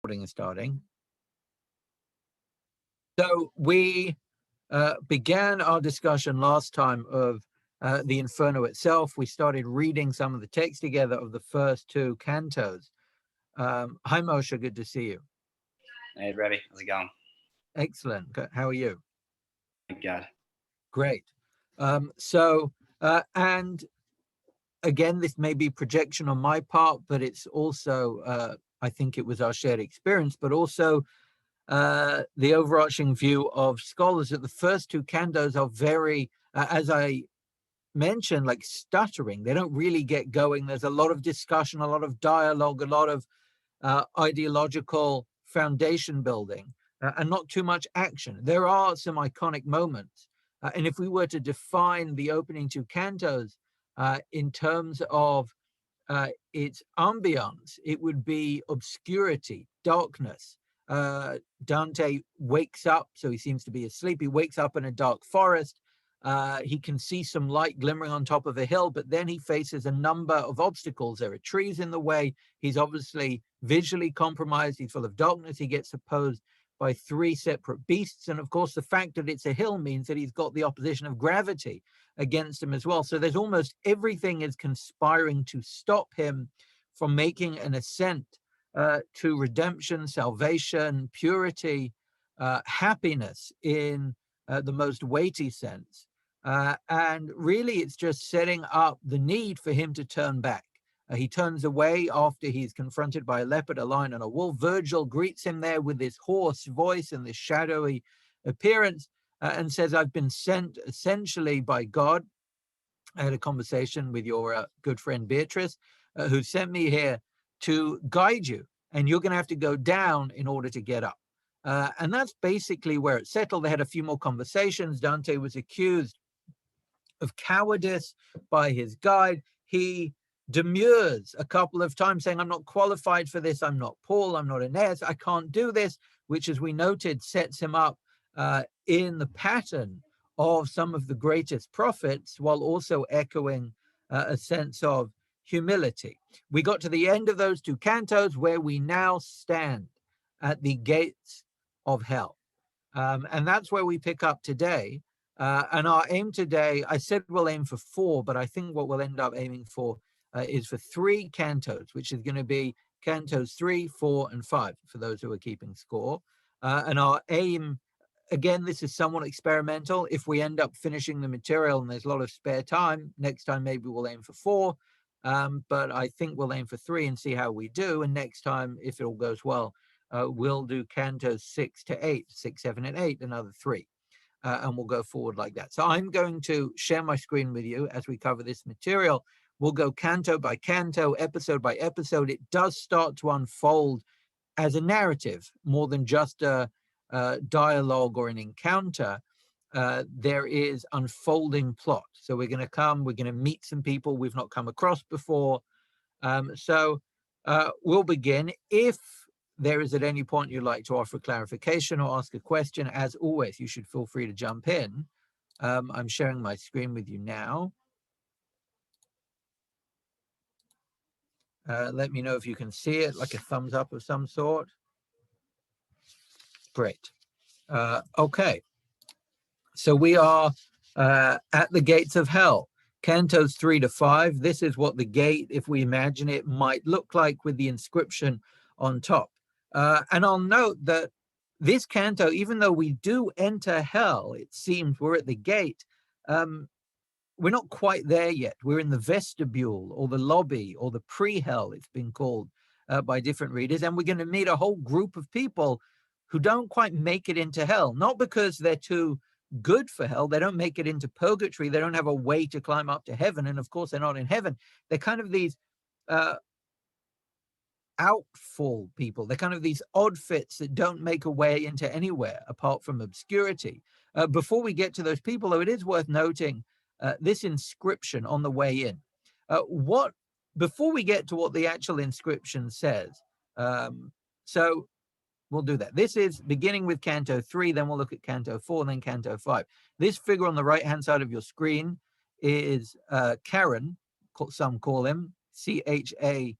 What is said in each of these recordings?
Recording is starting. So we began our discussion last time of the Inferno itself. We started reading some of the text together of the first two cantos. Hi, Moshe. Good to see you. Hey, Rebbe. How's it going? Excellent. How are you? Thank God. Great. And again, this may be projection on my part, but it's also, I think it was our shared experience, but also the overarching view of scholars that the first two cantos are very, as I mentioned, like stuttering. They don't really get going. There's a lot of discussion, a lot of dialogue, a lot of ideological foundation building, and not too much action. There are some iconic moments. And if we were to define the opening two cantos in terms of its ambiance, it would be obscurity, darkness. Dante wakes up, so he seems to be asleep. He wakes up in a dark forest. He can see some light glimmering on top of a hill, but then he faces a number of obstacles. There are trees in the way. He's obviously visually compromised. He's full of darkness. He gets opposed by three separate beasts. And of course, the fact that it's a hill means that he's got the opposition of gravity against him as well. So there's almost everything is conspiring to stop him from making an ascent to redemption, salvation, purity, happiness in the most weighty sense. And really, it's just setting up the need for him to turn back. He turns away after he's confronted by a leopard, a lion, and a wolf. Virgil greets him there with this hoarse voice and this shadowy appearance and says, I've been sent essentially by God. I had a conversation with your good friend Beatrice, who sent me here to guide you, and you're going to have to go down in order to get up. And that's basically where it settled. They had a few more conversations. Dante was accused of cowardice by his guide. He demurs a couple of times, saying, I'm not qualified for this. I'm not Paul. I'm not Aeneas. I can't do this, which, as we noted, sets him up in the pattern of some of the greatest prophets, while also echoing a sense of humility. We got to the end of those two cantos where we now stand at the gates of hell. And that's where we pick up today. And our aim today, I said we'll aim for 4, but I think what we'll end up aiming for is for 3 cantos, which is going to be cantos 3, 4, and 5, for those who are keeping score. And our aim, again, this is somewhat experimental. If we end up finishing the material and there's a lot of spare time, next time maybe we'll aim for 4. But I think we'll aim for 3 and see how we do. And next time, if it all goes well, we'll do cantos 6 to 8, 6, 7, and 8, another 3. And we'll go forward like that. So I'm going to share my screen with you as we cover this material. We'll go canto by canto, episode by episode. It does start to unfold as a narrative more than just a dialogue or an encounter. There is unfolding plot. So we're going to meet some people we've not come across before. So we'll begin. If there is at any point you'd like to offer clarification or ask a question, as always, you should feel free to jump in. I'm sharing my screen with you now. Let me know if you can see it, like a thumbs up of some sort. Great. Okay. So we are at the gates of hell, cantos 3 to 5. This is what the gate, if we imagine it, might look like with the inscription on top. And I'll note that this canto, even though we do enter hell, it seems we're at the gate, we're not quite there yet. We're in the vestibule or the lobby or the pre-hell, it's been called by different readers. And we're going to meet a whole group of people who don't quite make it into hell, not because they're too good for hell. They don't make it into purgatory. They don't have a way to climb up to heaven. And of course, they're not in heaven. They're kind of these outfall people. They're kind of these odd fits that don't make a way into anywhere apart from obscurity. Before we get to those people, though, it is worth noting this inscription on the way in. Before we get to what the actual inscription says, so we'll do that. This is beginning with Canto 3, then we'll look at Canto 4, and then Canto 5. This figure on the right-hand side of your screen is Charon, some call him, Charon,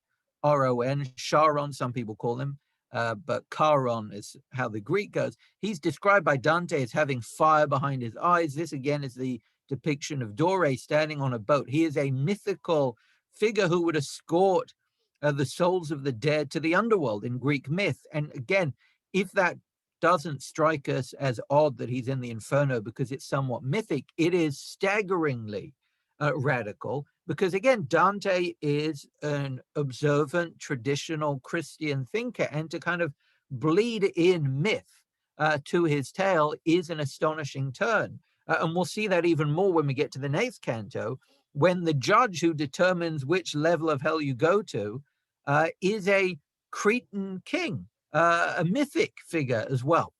Charon, some people call him. but Charon is how the Greek goes. He's described by Dante as having fire behind his eyes. This again is the depiction of Dore standing on a boat. He is a mythical figure who would escort the souls of the dead to the underworld in Greek myth. And again, if that doesn't strike us as odd that he's in the Inferno because it's somewhat mythic, it is staggeringly radical, because again, Dante is an observant, traditional Christian thinker, and to kind of bleed in myth to his tale is an astonishing turn. And we'll see that even more when we get to the 9th canto, when the judge who determines which level of hell you go to is a Cretan king, a mythic figure as well.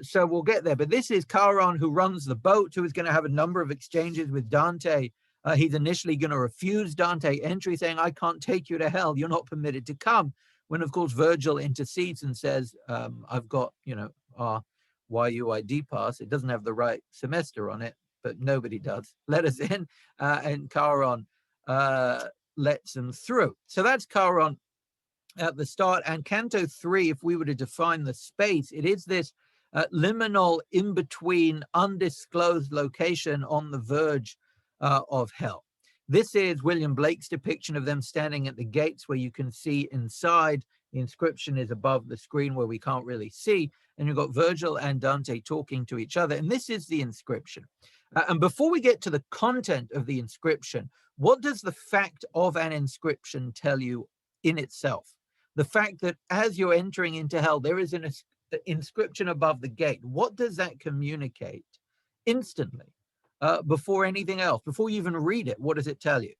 So we'll get there. But this is Charon, who runs the boat, who is going to have a number of exchanges with Dante. He's initially going to refuse Dante entry, saying, I can't take you to hell. You're not permitted to come. When, of course, Virgil intercedes and says, I've got, our YUID pass. It doesn't have the right semester on it, but nobody does. Let us in. And Charon lets them through. So that's Charon at the start. And Canto 3, if we were to define the space, it is this liminal, in-between, undisclosed location on the verge of hell. This is William Blake's depiction of them standing at the gates where you can see inside. The inscription is above the screen where we can't really see. And you've got Virgil and Dante talking to each other. And this is the inscription. And before we get to the content of the inscription, what does the fact of an inscription tell you in itself? The fact that as you're entering into hell, there is an inscription above the gate. What does that communicate instantly? Before anything else, before you even read it, what does it tell you?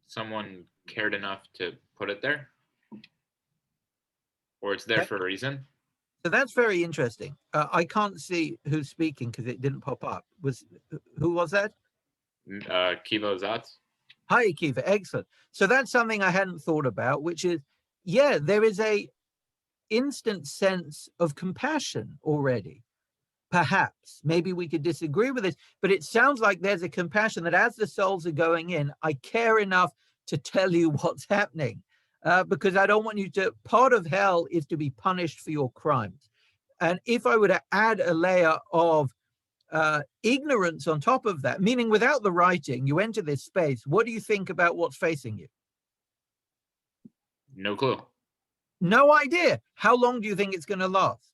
Someone cared enough to put it there, or it's there for a reason. So that's very interesting. I can't see who's speaking because it didn't pop up. Who was that? Kiva Zatz. Hi, Kiva. Excellent. So that's something I hadn't thought about, which is, yeah, there is a instant sense of compassion already. Perhaps, maybe we could disagree with this, but it sounds like there's a compassion that as the souls are going in, I care enough to tell you what's happening, because I don't want you to, part of hell is to be punished for your crimes. And if I were to add a layer of ignorance on top of that, meaning without the writing, you enter this space, what do you think about what's facing you? No clue. No idea. How long do you think it's going to last?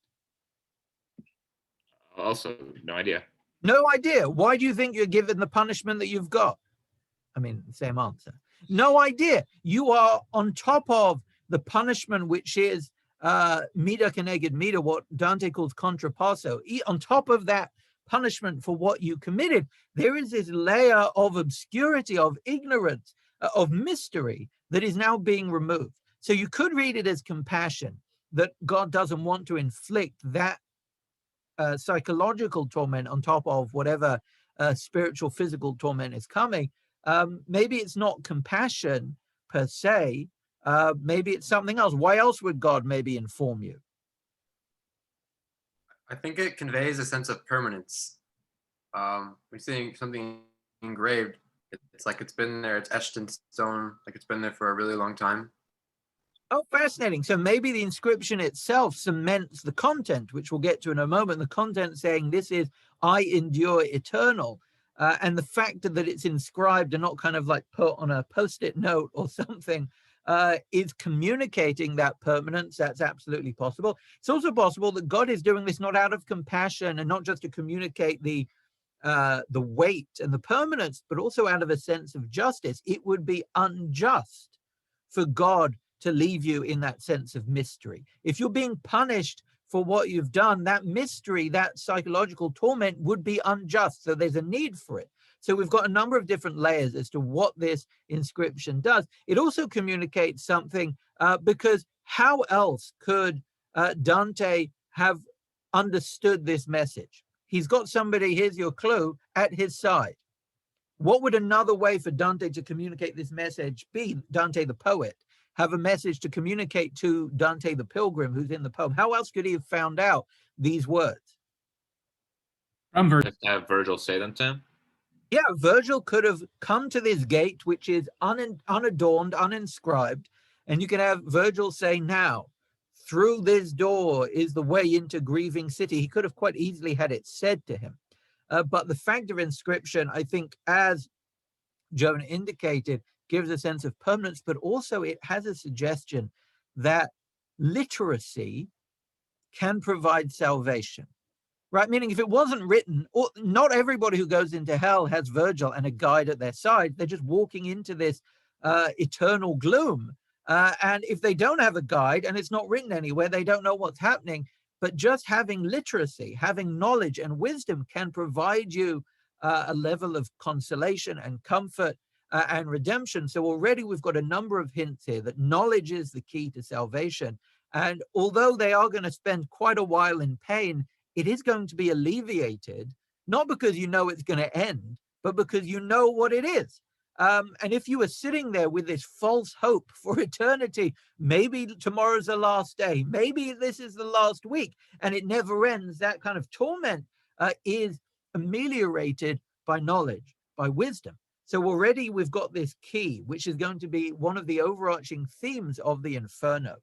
Also, no idea. No idea. Why do you think you're given the punishment that you've got? I mean, same answer. No idea. You are on top of the punishment, which is mida keneged mida, what Dante calls contrapasso. On top of that punishment for what you committed, there is this layer of obscurity, of ignorance, of mystery that is now being removed. So you could read it as compassion, that God doesn't want to inflict that psychological torment on top of whatever spiritual, physical torment is coming. Maybe it's not compassion per se. Maybe it's something else. Why else would God maybe inform you? I think it conveys a sense of permanence. We're seeing something engraved. It's like it's been there, it's etched in stone, like it's been there for a really long time. Oh, fascinating. So maybe the inscription itself cements the content, which we'll get to in a moment. The content saying this is, I endure eternal. And the fact that it's inscribed and not kind of like put on a post-it note or something is communicating that permanence. That's absolutely possible. It's also possible that God is doing this not out of compassion and not just to communicate the weight and the permanence, but also out of a sense of justice. It would be unjust for God to leave you in that sense of mystery. If you're being punished for what you've done, that mystery, that psychological torment would be unjust. So there's a need for it. So we've got a number of different layers as to what this inscription does. It also communicates something because how else could Dante have understood this message? He's got somebody, here's your clue, at his side. What would another way for Dante to communicate this message be? Dante the poet have a message to communicate to Dante the pilgrim who's in the poem. How else could he have found out these words? Just have Virgil say them to him? Yeah, Virgil could have come to this gate, which is unadorned, uninscribed, And you can have Virgil say, now, through this door is the way into grieving city. He could have quite easily had it said to him. But the fact of inscription, I think, as Jonah indicated, gives a sense of permanence, but also it has a suggestion that literacy can provide salvation, right? Meaning if it wasn't written, not everybody who goes into hell has Virgil and a guide at their side. They're just walking into this eternal gloom. And if they don't have a guide and it's not written anywhere, they don't know what's happening. But just having literacy, having knowledge and wisdom can provide you a level of consolation and comfort and redemption. So already we've got a number of hints here that knowledge is the key to salvation. And although they are going to spend quite a while in pain, it is going to be alleviated, not because you know it's going to end, but because you know what it is. And if you were sitting there with this false hope for eternity, maybe tomorrow's the last day, maybe this is the last week, and it never ends, that kind of torment is ameliorated by knowledge, by wisdom. So already we've got this key, which is going to be one of the overarching themes of the Inferno.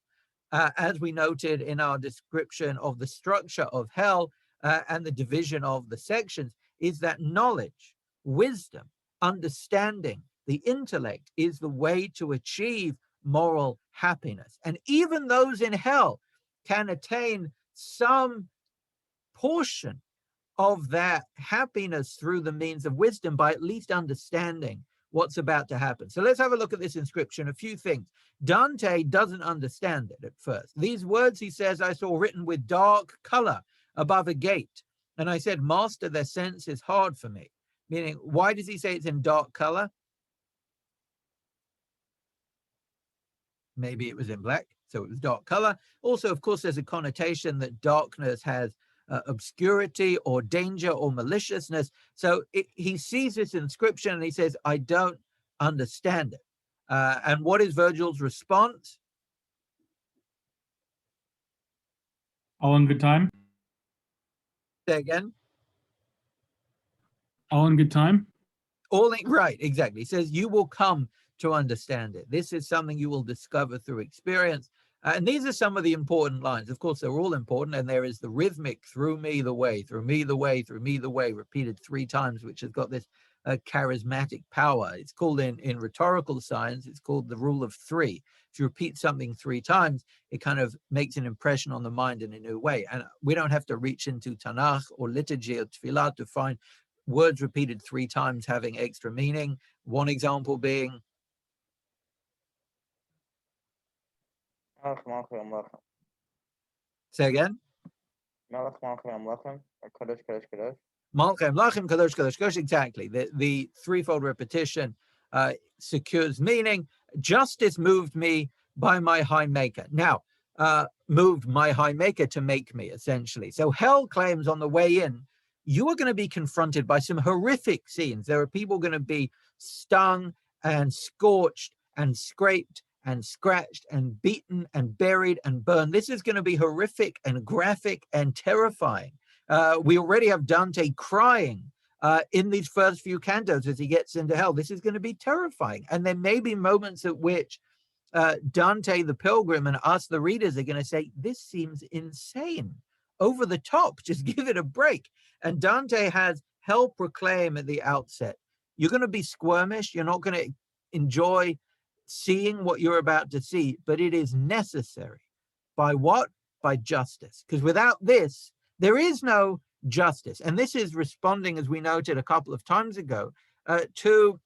As we noted in our description of the structure of hell and the division of the sections, is that knowledge, wisdom, understanding, the intellect is the way to achieve moral happiness. And even those in hell can attain some portion of that happiness through the means of wisdom by at least understanding what's about to happen. So let's have a look at this inscription. A few things. Dante doesn't understand it at first. These words, he says, I saw written with dark color above a gate. And I said, Master, their sense is hard for me. Meaning, why does he say it's in dark color? Maybe it was in black, so it was dark color. Also, of course, there's a connotation that darkness has obscurity or danger or maliciousness. So he sees this inscription and he says, I don't understand it. And what is Virgil's response? All in good time. Say again. All in good time. Right, exactly. He says, you will come to understand it. This is something you will discover through experience. And these are some of the important lines. Of course, they're all important. And there is the rhythmic, through me the way, through me the way, through me the way, repeated 3 times, which has got this charismatic power. It's called in rhetorical science, it's called the rule of 3. If you repeat something 3 times, it kind of makes an impression on the mind in a new way. And we don't have to reach into Tanakh or liturgy or tefillah to find words repeated 3 times having extra meaning. One example being, say again. Malchem, Lachem, Kadosh, Kadosh, Kadosh. Exactly. The threefold repetition secures meaning. Justice moved me by my high maker. Now, moved my high maker to make me, essentially. So hell claims on the way in, you are going to be confronted by some horrific scenes. There are people going to be stung and scorched and scraped and scratched and beaten and buried and burned. This is going to be horrific and graphic and terrifying. We already have Dante crying in these first few cantos as he gets into hell. This is going to be terrifying. And there may be moments at which Dante the pilgrim and us the readers are going to say, this seems insane, over the top, just give it a break. And Dante has hell proclaim at the outset. You're going to be squirmish. You're not going to enjoy seeing what you're about to see, but it is necessary. By what? By justice. Because without this, there is no justice. And this is responding, as we noted a couple of times ago, to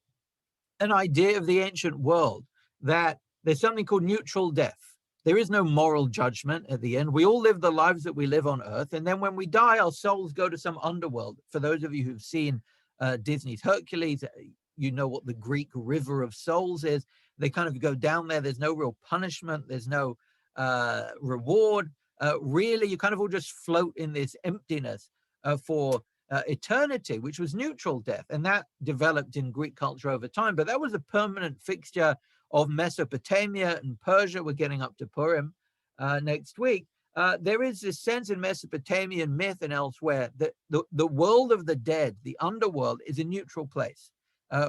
an idea of the ancient world that there's something called neutral death. There is no moral judgment at the end. We all live the lives that we live on earth. And then when we die, our souls go to some underworld. For those of you who've seen Disney's Hercules, you know what the Greek river of souls is. They kind of go down there. There's no real punishment. There's no reward. Really, you kind of all just float in this emptiness for eternity, which was neutral death. And that developed in Greek culture over time. But that was a permanent fixture of Mesopotamia and Persia. We're getting up to Purim next week. There is this sense in Mesopotamian myth and elsewhere that the world of the dead, the underworld, is a neutral place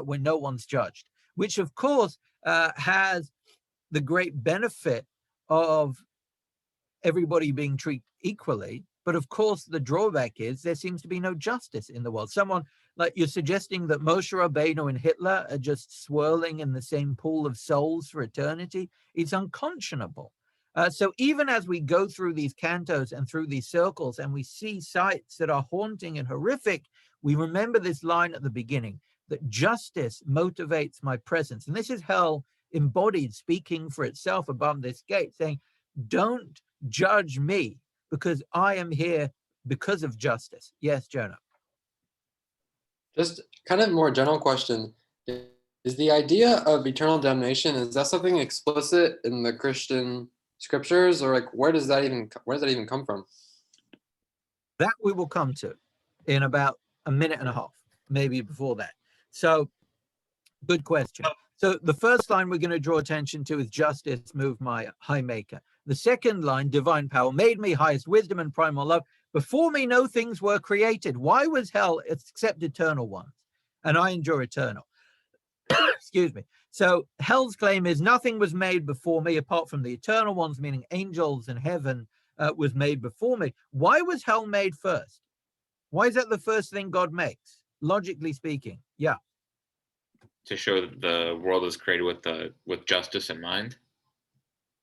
where no one's judged, which of course has the great benefit of everybody being treated equally. But of course, the drawback is there seems to be no justice in the world. Someone like you're suggesting that Moshe Rabbeinu and Hitler are just swirling in the same pool of souls for eternity. It's unconscionable. So even as we go through these cantos and through these circles and we see sights that are haunting and horrific, we remember this line at the beginning, that justice motivates my presence. And this is hell embodied, speaking for itself above this gate, saying, don't judge me because I am here because of justice. Yes, Jonah. Just kind of more general question. Is the idea of eternal damnation, is that something explicit in the Christian scriptures, or like where does that even come from? That we will come to in about a minute and a half, maybe before that. So good question. So the first line we're going to draw attention to is justice moved my high maker. The second line, divine power made me, highest wisdom and primal love. Before me no things were created. Why was hell except eternal ones? And I endure eternal. Excuse me. So hell's claim is nothing was made before me apart from the eternal ones, meaning angels and heaven was made before me. Why was hell made first? Why is that the first thing God makes, logically speaking? Yeah. To show that the world is created with justice in mind.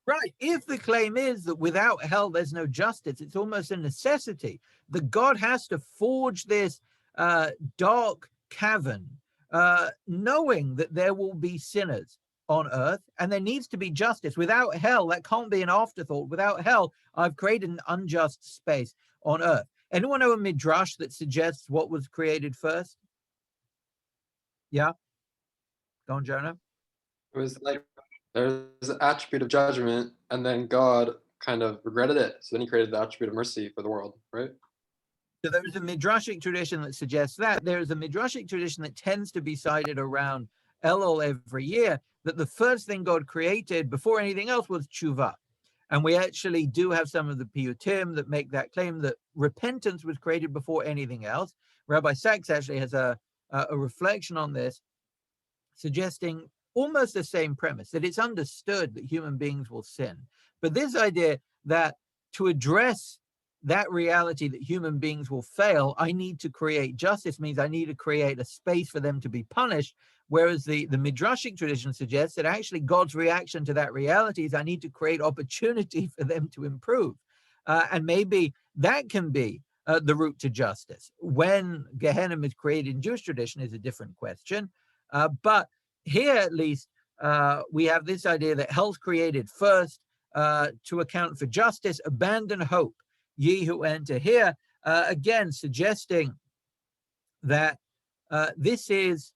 Right. If the claim is that without hell, there's no justice, it's almost a necessity that God has to forge this dark cavern, knowing that there will be sinners on earth and there needs to be justice. Without hell, that can't be an afterthought. Without hell, I've created an unjust space on earth. Anyone know a midrash that suggests what was created first? Yeah. Go on, Jonah. It was like there's an attribute of judgment, and then God kind of regretted it. So then he created the attribute of mercy for the world, right? So there is a midrashic tradition that suggests that. There is a midrashic tradition that tends to be cited around Elul every year, that the first thing God created before anything else was tshuva. And we actually do have some of the piyutim that make that claim that repentance was created before anything else. Rabbi Sachs actually has a reflection on this, suggesting almost the same premise, that it's understood that human beings will sin. But this idea that to address that reality that human beings will fail, I need to create justice means I need to create a space for them to be punished. Whereas the midrashic tradition suggests that actually God's reaction to that reality is I need to create opportunity for them to improve. And maybe that can be the route to justice. When Gehenna is created in Jewish tradition is a different question. But here, at least, we have this idea that hell's created first to account for justice, abandon hope, ye who enter here, again, suggesting that this is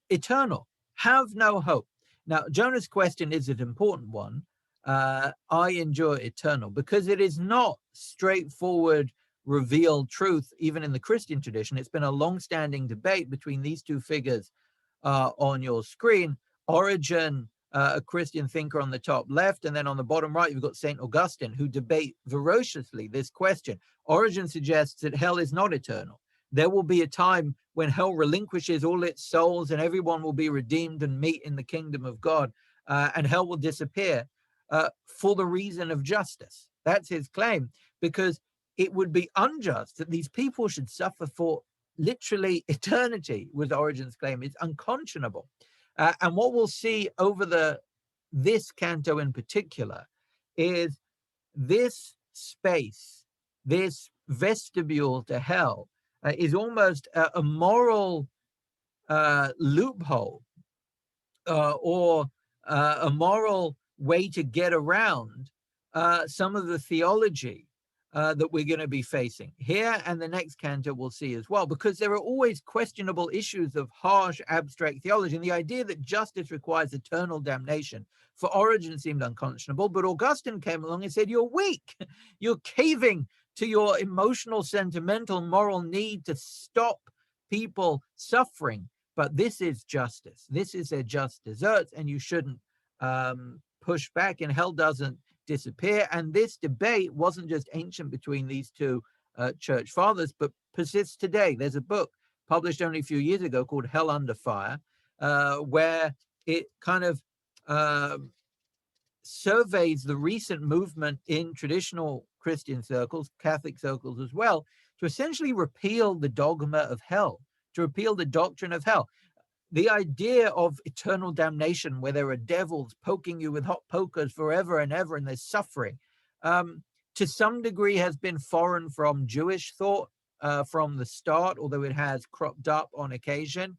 eternal. Have no hope. Now, Jonah's question is an important one. I endure eternal, because it is not straightforward revealed truth, even in the Christian tradition. It's been a long-standing debate between these two figures on your screen. Origen, a Christian thinker on the top left, and then on the bottom right, you've got St. Augustine, who debate ferociously this question. Origen suggests that hell is not eternal. There will be a time when hell relinquishes all its souls and everyone will be redeemed and meet in the kingdom of God, and hell will disappear for the reason of justice. That's his claim, because it would be unjust that these people should suffer for literally eternity, was Origen's claim. It's unconscionable. And what we'll see over this canto in particular is this space, this vestibule to hell, is almost a moral loophole or a moral way to get around some of the theology that we're going to be facing here, and the next canto we'll see as well, because there are always questionable issues of harsh abstract theology, and the idea that justice requires eternal damnation for Origen seemed unconscionable, but Augustine came along and said, you're weak, you're caving to your emotional, sentimental, moral need to stop people suffering, but this is justice, this is their just deserts, and you shouldn't push back, and hell doesn't disappear. And this debate wasn't just ancient between these two church fathers, but persists today. There's a book published only a few years ago called Hell Under Fire, where it kind of surveys the recent movement in traditional Christian circles, Catholic circles as well, to essentially repeal the dogma of hell, to repeal the doctrine of hell. The idea of eternal damnation, where there are devils poking you with hot pokers forever and ever, and there's suffering, to some degree has been foreign from Jewish thought from the start, although it has cropped up on occasion.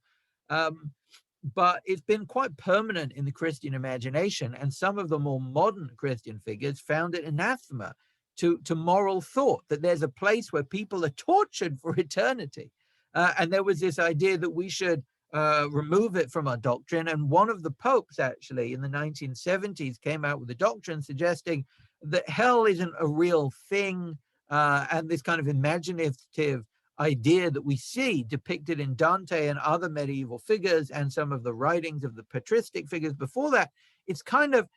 But it's been quite permanent in the Christian imagination, and some of the more modern Christian figures found it anathema to moral thought, that there's a place where people are tortured for eternity. And there was this idea that we should remove it from our doctrine. And one of the popes, actually, in the 1970s, came out with a doctrine suggesting that hell isn't a real thing, and this kind of imaginative idea that we see depicted in Dante and other medieval figures and some of the writings of the patristic figures before that, it's kind of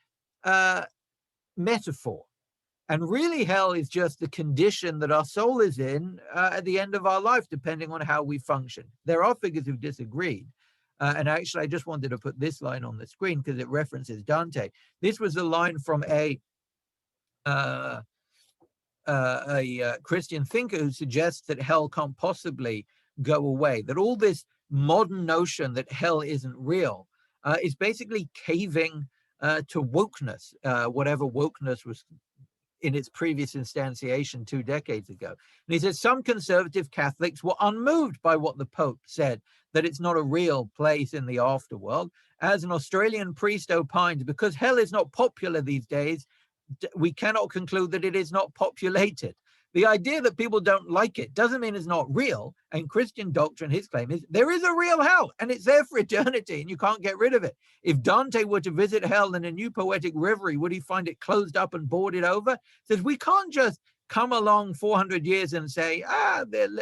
metaphor. And really, hell is just the condition that our soul is in at the end of our life, depending on how we function. There are figures who disagreed. And actually, I just wanted to put this line on the screen because it references Dante. This was a line from a Christian thinker who suggests that hell can't possibly go away, that all this modern notion that hell isn't real is basically caving to wokeness, whatever wokeness was in its previous instantiation 2 decades ago. And he says some conservative Catholics were unmoved by what the Pope said, that it's not a real place in the afterworld. As an Australian priest opined, because hell is not popular these days, we cannot conclude that it is not populated. The idea that people don't like it doesn't mean it's not real. And Christian doctrine, his claim is there is a real hell and it's there for eternity and you can't get rid of it. If Dante were to visit hell in a new poetic reverie, would he find it closed up and boarded over? Says we can't just come along 400 years and say,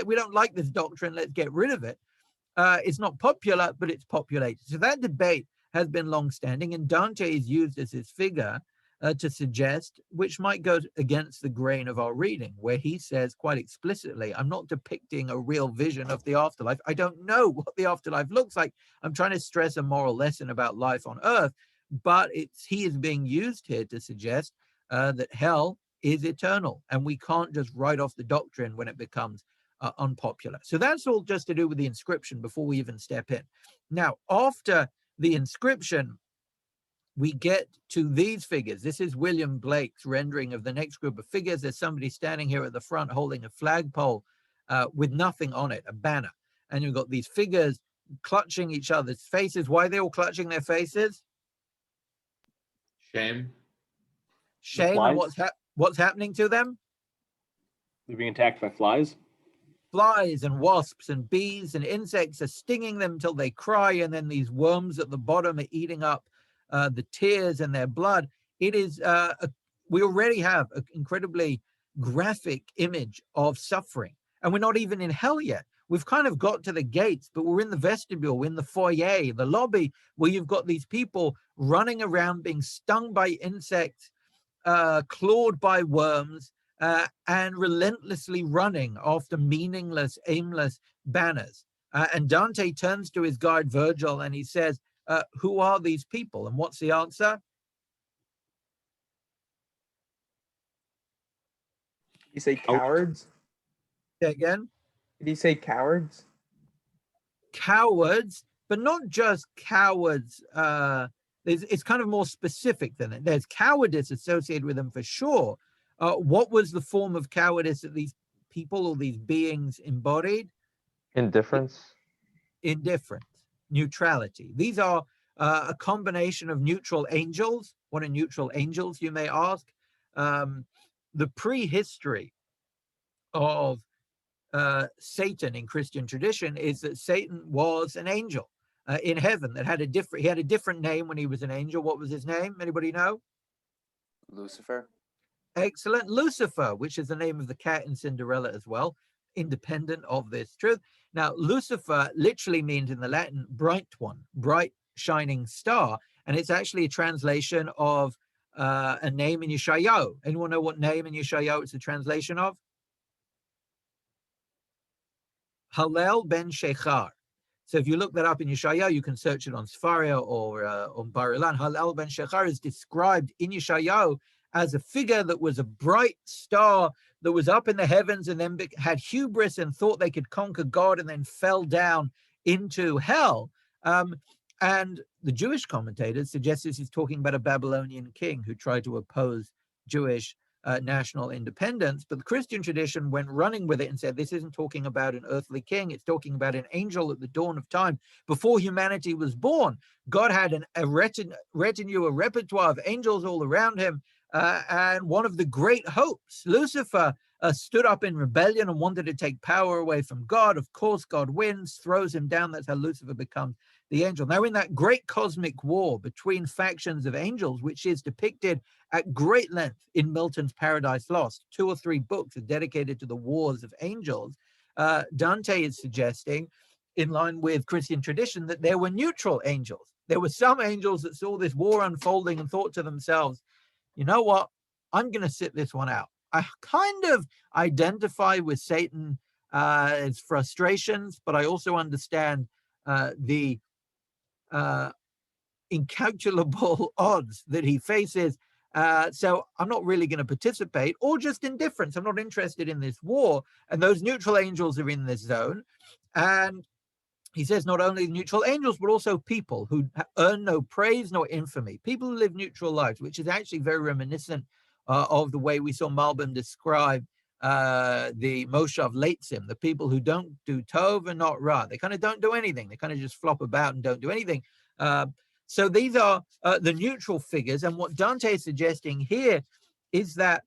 we don't like this doctrine, let's get rid of it. It's not popular, but it's populated. So that debate has been long-standing, and Dante is used as his figure to suggest, which might go against the grain of our reading, where he says quite explicitly, I'm not depicting a real vision of the afterlife. I don't know what the afterlife looks like. I'm trying to stress a moral lesson about life on earth, but he is being used here to suggest that hell is eternal, and we can't just write off the doctrine when it becomes unpopular. So that's all just to do with the inscription before we even step in. Now, after the inscription, we get to these figures. This is William Blake's rendering of the next group of figures. There's somebody standing here at the front holding a flagpole with nothing on it, a banner. And you've got these figures clutching each other's faces. Why are they all clutching their faces? Shame. Shame. And what's happening to them? They're being attacked by flies. Flies and wasps and bees and insects are stinging them till they cry. And then these worms at the bottom are eating up the tears and their blood. It is, we already have an incredibly graphic image of suffering. And we're not even in hell yet. We've kind of got to the gates, but we're in the vestibule, in the foyer, the lobby, where you've got these people running around being stung by insects, clawed by worms, and relentlessly running after meaningless, aimless banners. And Dante turns to his guide Virgil and he says, who are these people? And what's the answer? You say cowards? Say again? Did he say cowards? Cowards, but not just cowards. It's kind of more specific than that. There's cowardice associated with them for sure. What was the form of cowardice that these people or these beings embodied? Indifference. Indifference, neutrality. These are a combination of neutral angels. What are neutral angels, you may ask? The prehistory of Satan in Christian tradition is that Satan was an angel in heaven that had he had a different name when he was an angel. What was his name? Anybody know? Lucifer. Excellent. Lucifer, which is the name of the cat in Cinderella as well, independent of this truth. Now, Lucifer literally means in the Latin, bright one, bright shining star. And it's actually a translation of a name in Yeshayahu. Anyone know what name in Yeshayahu it's a translation of? Hallel ben Shechar. So if you look that up in Yeshayahu, you can search it on Sefaria or on Bar Ilan. Hallel ben Shechar is described in Yeshayahu as a figure that was a bright star that was up in the heavens and then had hubris and thought they could conquer God and then fell down into hell. And the Jewish commentators suggest this is talking about a Babylonian king who tried to oppose Jewish national independence. But the Christian tradition went running with it and said, this isn't talking about an earthly king. It's talking about an angel at the dawn of time. Before humanity was born, God had a retinue, a repertoire of angels all around him. And one of the great hopes, Lucifer, stood up in rebellion and wanted to take power away from God. Of course, God wins, throws him down. That's how Lucifer becomes the angel. Now, in that great cosmic war between factions of angels, which is depicted at great length in Milton's Paradise Lost, 2 or 3 books are dedicated to the wars of angels, Dante is suggesting, in line with Christian tradition, that there were neutral angels. There were some angels that saw this war unfolding and thought to themselves, you know what, I'm going to sit this one out. I kind of identify with Satan, his frustrations, but I also understand the incalculable odds that he faces. So I'm not really going to participate, or just indifference. I'm not interested in this war. And those neutral angels are in this zone. And he says not only neutral angels, but also people who earn no praise nor infamy, people who live neutral lives, which is actually very reminiscent of the way we saw Malbim describe the Moshav Leitzim, the people who don't do Tov and not Ra. They kind of don't do anything. They kind of just flop about and don't do anything. So these are the neutral figures. And what Dante is suggesting here is that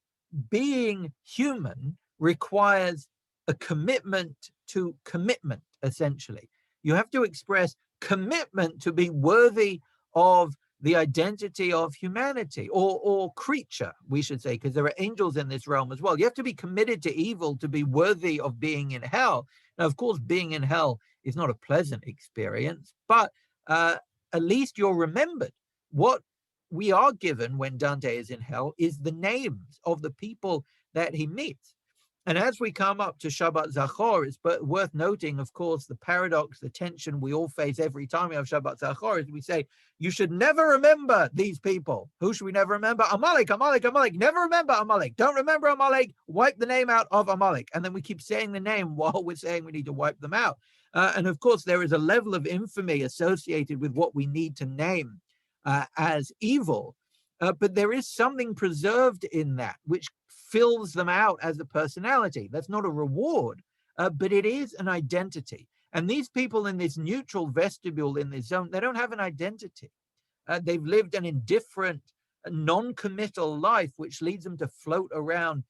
being human requires a commitment to commitment, essentially. You have to express commitment to be worthy of the identity of humanity, or creature, we should say, because there are angels in this realm as well. You have to be committed to evil to be worthy of being in hell. Now, of course, being in hell is not a pleasant experience, but at least you're remembered. What we are given when Dante is in hell is the names of the people that he meets. And as we come up to Shabbat Zachor, it's worth noting, of course, the paradox, the tension we all face every time we have Shabbat Zachor is we say, you should never remember these people. Who should we never remember? Amalek, Amalek, Amalek. Never remember Amalek. Don't remember Amalek. Wipe the name out of Amalek. And then we keep saying the name while we're saying we need to wipe them out. And of course, there is a level of infamy associated with what we need to name as evil. But there is something preserved in that which fills them out as a personality. That's not a reward, but it is an identity. And these people in this neutral vestibule in this zone, they don't have an identity. They've lived an indifferent, non-committal life, which leads them to float around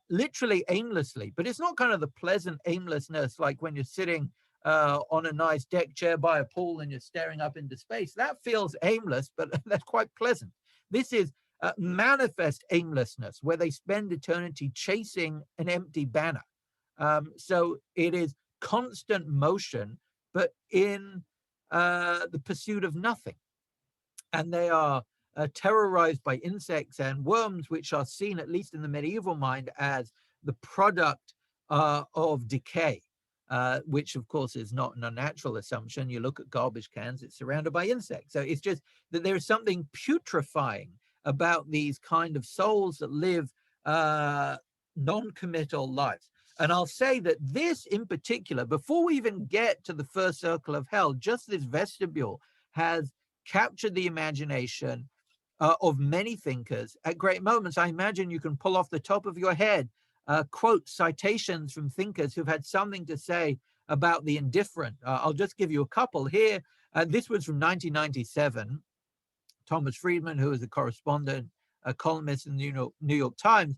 literally aimlessly. But it's not kind of the pleasant aimlessness like when you're sitting on a nice deck chair by a pool and you're staring up into space. That feels aimless, but that's quite pleasant. This is manifest aimlessness, where they spend eternity chasing an empty banner. So it is constant motion, but in the pursuit of nothing. And they are terrorized by insects and worms, which are seen, at least in the medieval mind, as the product of decay. Which of course is not an unnatural assumption. You look at garbage cans, it's surrounded by insects. So it's just that there is something putrefying about these kind of souls that live non-committal lives. And I'll say that this in particular, before we even get to the first circle of hell, just this vestibule has captured the imagination of many thinkers at great moments. I imagine you can pull off the top of your head quotes, citations from thinkers who've had something to say about the indifferent. I'll just give you a couple here. This was from 1997. Thomas Friedman, who is a correspondent, a columnist in the New York Times,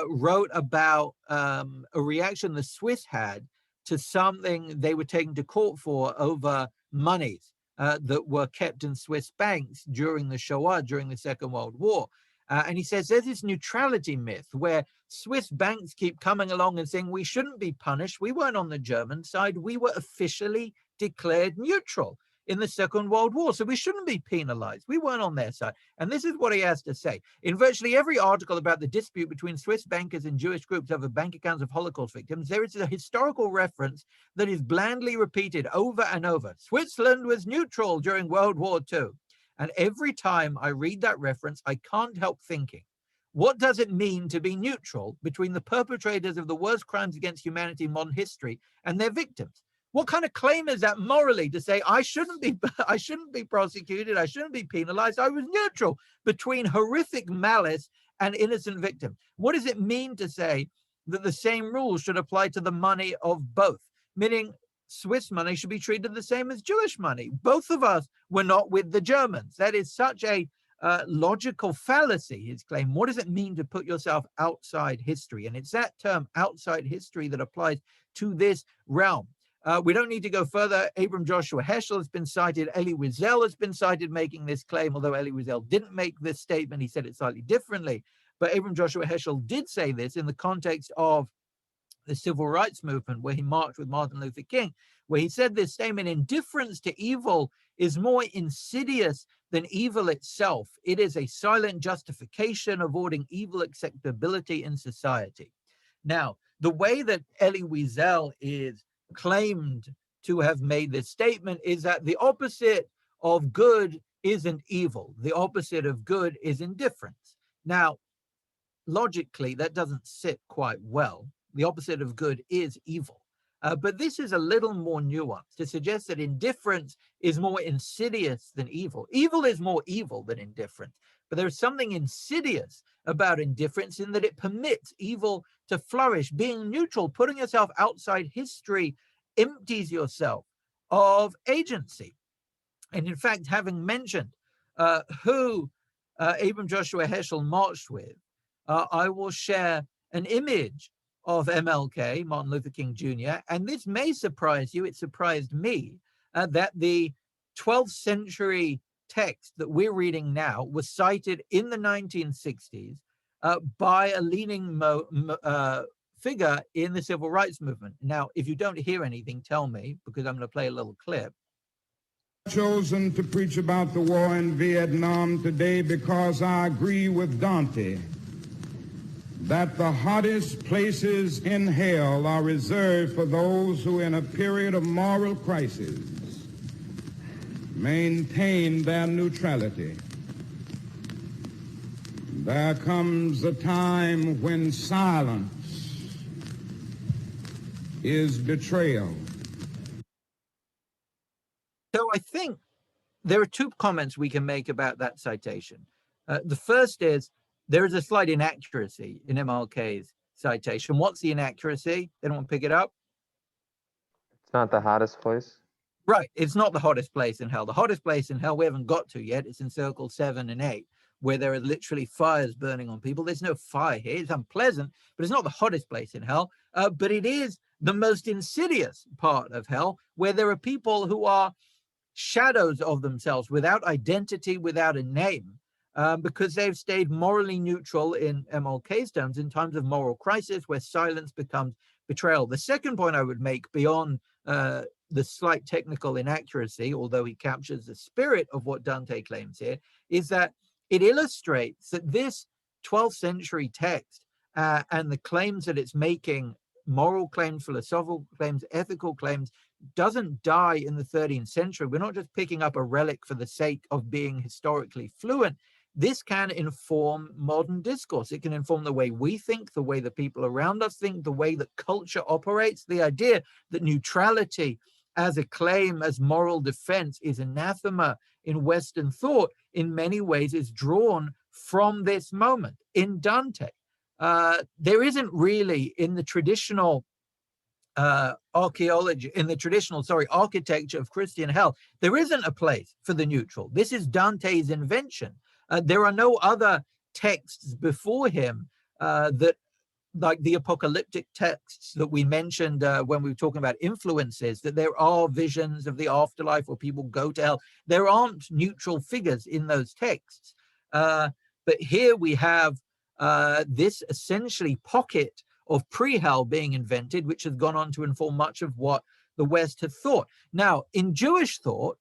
wrote about a reaction the Swiss had to something they were taken to court for over monies that were kept in Swiss banks during the Shoah, during the Second World War. And he says there's this neutrality myth where Swiss banks keep coming along and saying we shouldn't be punished. We weren't on the German side. We were officially declared neutral. in the Second World War. So we shouldn't be penalized. We weren't on their side. And this is what he has to say. In virtually every article about the dispute between Swiss bankers and Jewish groups over bank accounts of Holocaust victims, there is a historical reference that is blandly repeated over and over. Switzerland was neutral during World War II. And every time I read that reference, I can't help thinking, what does it mean to be neutral between the perpetrators of the worst crimes against humanity in modern history and their victims? What kind of claim is that morally to say I shouldn't be prosecuted, I shouldn't be penalized? I was neutral between horrific malice and innocent victims. What does it mean to say that the same rules should apply to the money of both? Meaning Swiss money should be treated the same as Jewish money. Both of us were not with the Germans. That is such a logical fallacy, his claim. What does it mean to put yourself outside history? And it's that term outside history that applies to this realm. We don't need to go further. Abram Joshua Heschel has been cited. Elie Wiesel has been cited making this claim, although Elie Wiesel didn't make this statement. He said it slightly differently. But Abram Joshua Heschel did say this in the context of the civil rights movement, where he marched with Martin Luther King, where he said this statement: indifference to evil is more insidious than evil itself. It is a silent justification avoiding evil acceptability in society. Now, the way that Elie Wiesel is claimed to have made this statement is that the opposite of good isn't evil. The opposite of good is indifference. Now, logically, that doesn't sit quite well. The opposite of good is evil. But this is a little more nuanced to suggest that indifference is more insidious than evil. Evil is more evil than indifference, but there's something insidious about indifference in that it permits evil to flourish. Being neutral, putting yourself outside history, empties yourself of agency. And in fact, having mentioned who Abram Joshua Heschel marched with, I will share an image of MLK, Martin Luther King Jr., and this may surprise you, it surprised me, that the 12th century text that we're reading now was cited in the 1960s by a leading figure in the civil rights movement. Now, if you don't hear anything, tell me, because I'm going to play a little clip. Chosen to preach about the war in Vietnam today because I agree with Dante that the hottest places in hell are reserved for those who in a period of moral crisis maintain their neutrality. There comes a time when silence is betrayal. So I think there are two comments we can make about that citation. The first is there is a slight inaccuracy in MLK's citation. What's the inaccuracy? They don't want to pick it up? It's not the hottest place. Right. It's not the hottest place in hell. The hottest place in hell we haven't got to yet. It's in circle 7 and 8, where there are literally fires burning on people. There's no fire here. It's unpleasant, but it's not the hottest place in hell. But it is the most insidious part of hell, where there are people who are shadows of themselves, without identity, without a name, because they've stayed morally neutral, in MLK's terms, in times of moral crisis, where silence becomes betrayal. The second point I would make, beyond the slight technical inaccuracy, although he captures the spirit of what Dante claims here, is that it illustrates that this 12th century text and the claims that it's making, moral claims, philosophical claims, ethical claims, doesn't die in the 13th century. We're not just picking up a relic for the sake of being historically fluent. This can inform modern discourse. It can inform the way we think, the way the people around us think, the way that culture operates. The idea that neutrality as a claim, as moral defense, is anathema in Western thought, in many ways is drawn from this moment. In Dante, there isn't really, in the traditional architecture of Christian hell, there isn't a place for the neutral. This is Dante's invention. There are no other texts before him that, like the apocalyptic texts that we mentioned when we were talking about influences, that there are visions of the afterlife where people go to hell. There aren't neutral figures in those texts. But here we have this essentially pocket of pre-hell being invented, which has gone on to inform much of what the West had thought. Now, in Jewish thought,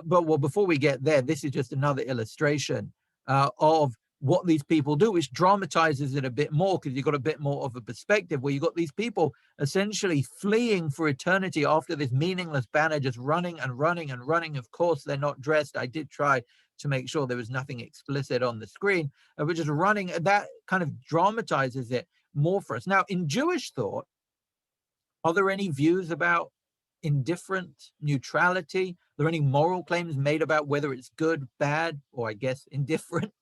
But well, before we get there, this is just another illustration of what these people do, which dramatizes it a bit more, because you've got a bit more of a perspective where you've got these people essentially fleeing for eternity after this meaningless banner, just running and running and running. Of course, they're not dressed. I did try to make sure there was nothing explicit on the screen, but just running. That kind of dramatizes it more for us. Now, in Jewish thought, are there any views about indifferent neutrality? Are there any moral claims made about whether it's good, bad, or I guess indifferent?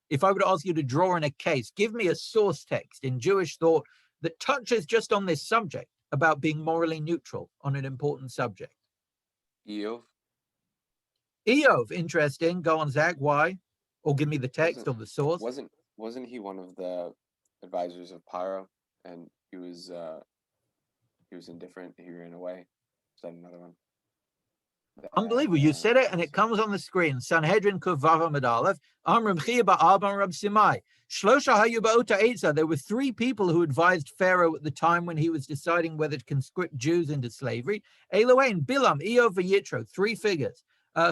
If I were to ask you to draw in a case, give me a source text in Jewish thought that touches just on this subject about being morally neutral on an important subject. Eov Eov, interesting. Go on, Zach. Why? Or give me the text or the source. wasn't he one of the advisors of Pyro, and he was indifferent. He ran away. Is that another one? Unbelievable. You said it and it comes on the screen. Sanhedrin Kuvav Aleph. Amram Chia Ba'abam Rab Simai. Shlosha Hayu Ba'ota Eitzah. There were 3 people who advised Pharaoh at the time when he was deciding whether to conscript Jews into slavery. Eloain, Bilam, Eov, and Yitro. 3 figures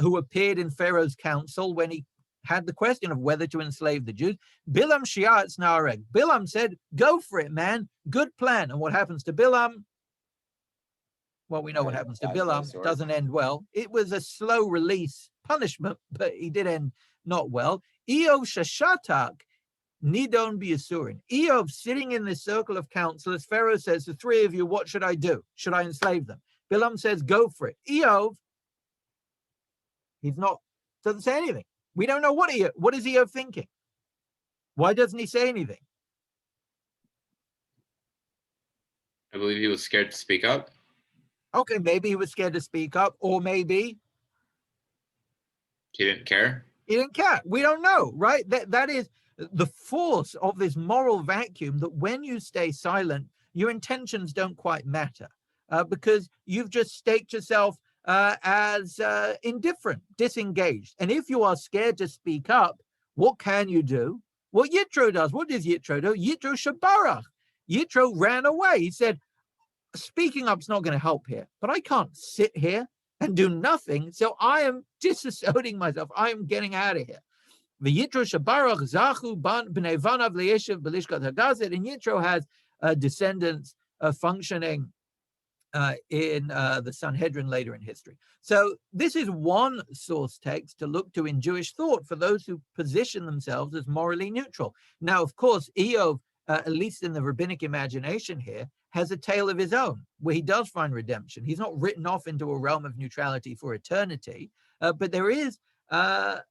who appeared in Pharaoh's council when he had the question of whether to enslave the Jews. Bilam Shiatz Nareg. Bilam said, go for it, man. Good plan. And what happens to Bilam? Well, we know what happens to Bilam. It doesn't end well. It was a slow release punishment, but he did end not well. Eov Shashatak Nidon Biasurin. Eov sitting in this circle of counselors. Pharaoh says, the 3 of you, what should I do? Should I enslave them? Bilam says, go for it. Eov, doesn't say anything. We don't know what is Eov thinking? Why doesn't he say anything? I believe he was scared to speak up. Okay, maybe he was scared to speak up, or maybe He didn't care. he didn't care. We don't know, right? That is the force of this moral vacuum, that when you stay silent, your intentions don't quite matter, because you've just staked yourself as indifferent, disengaged. And if you are scared to speak up, what can you do? What Yitro does. What does Yitro do? Yitro Shabarach. Yitro ran away. He said, speaking up's not going to help here, but I can't sit here and do nothing. So I am disassociating myself. I am getting out of here. The Yitro Shabarach Zachu Bnei Vanav Le'eshev B'Lishkat Hagazet, and Yitro has descendants functioning in the Sanhedrin later in history. So this is one source text to look to in Jewish thought for those who position themselves as morally neutral. Now, of course, Eov, at least in the rabbinic imagination here, has a tale of his own, where he does find redemption. He's not written off into a realm of neutrality for eternity, but there is a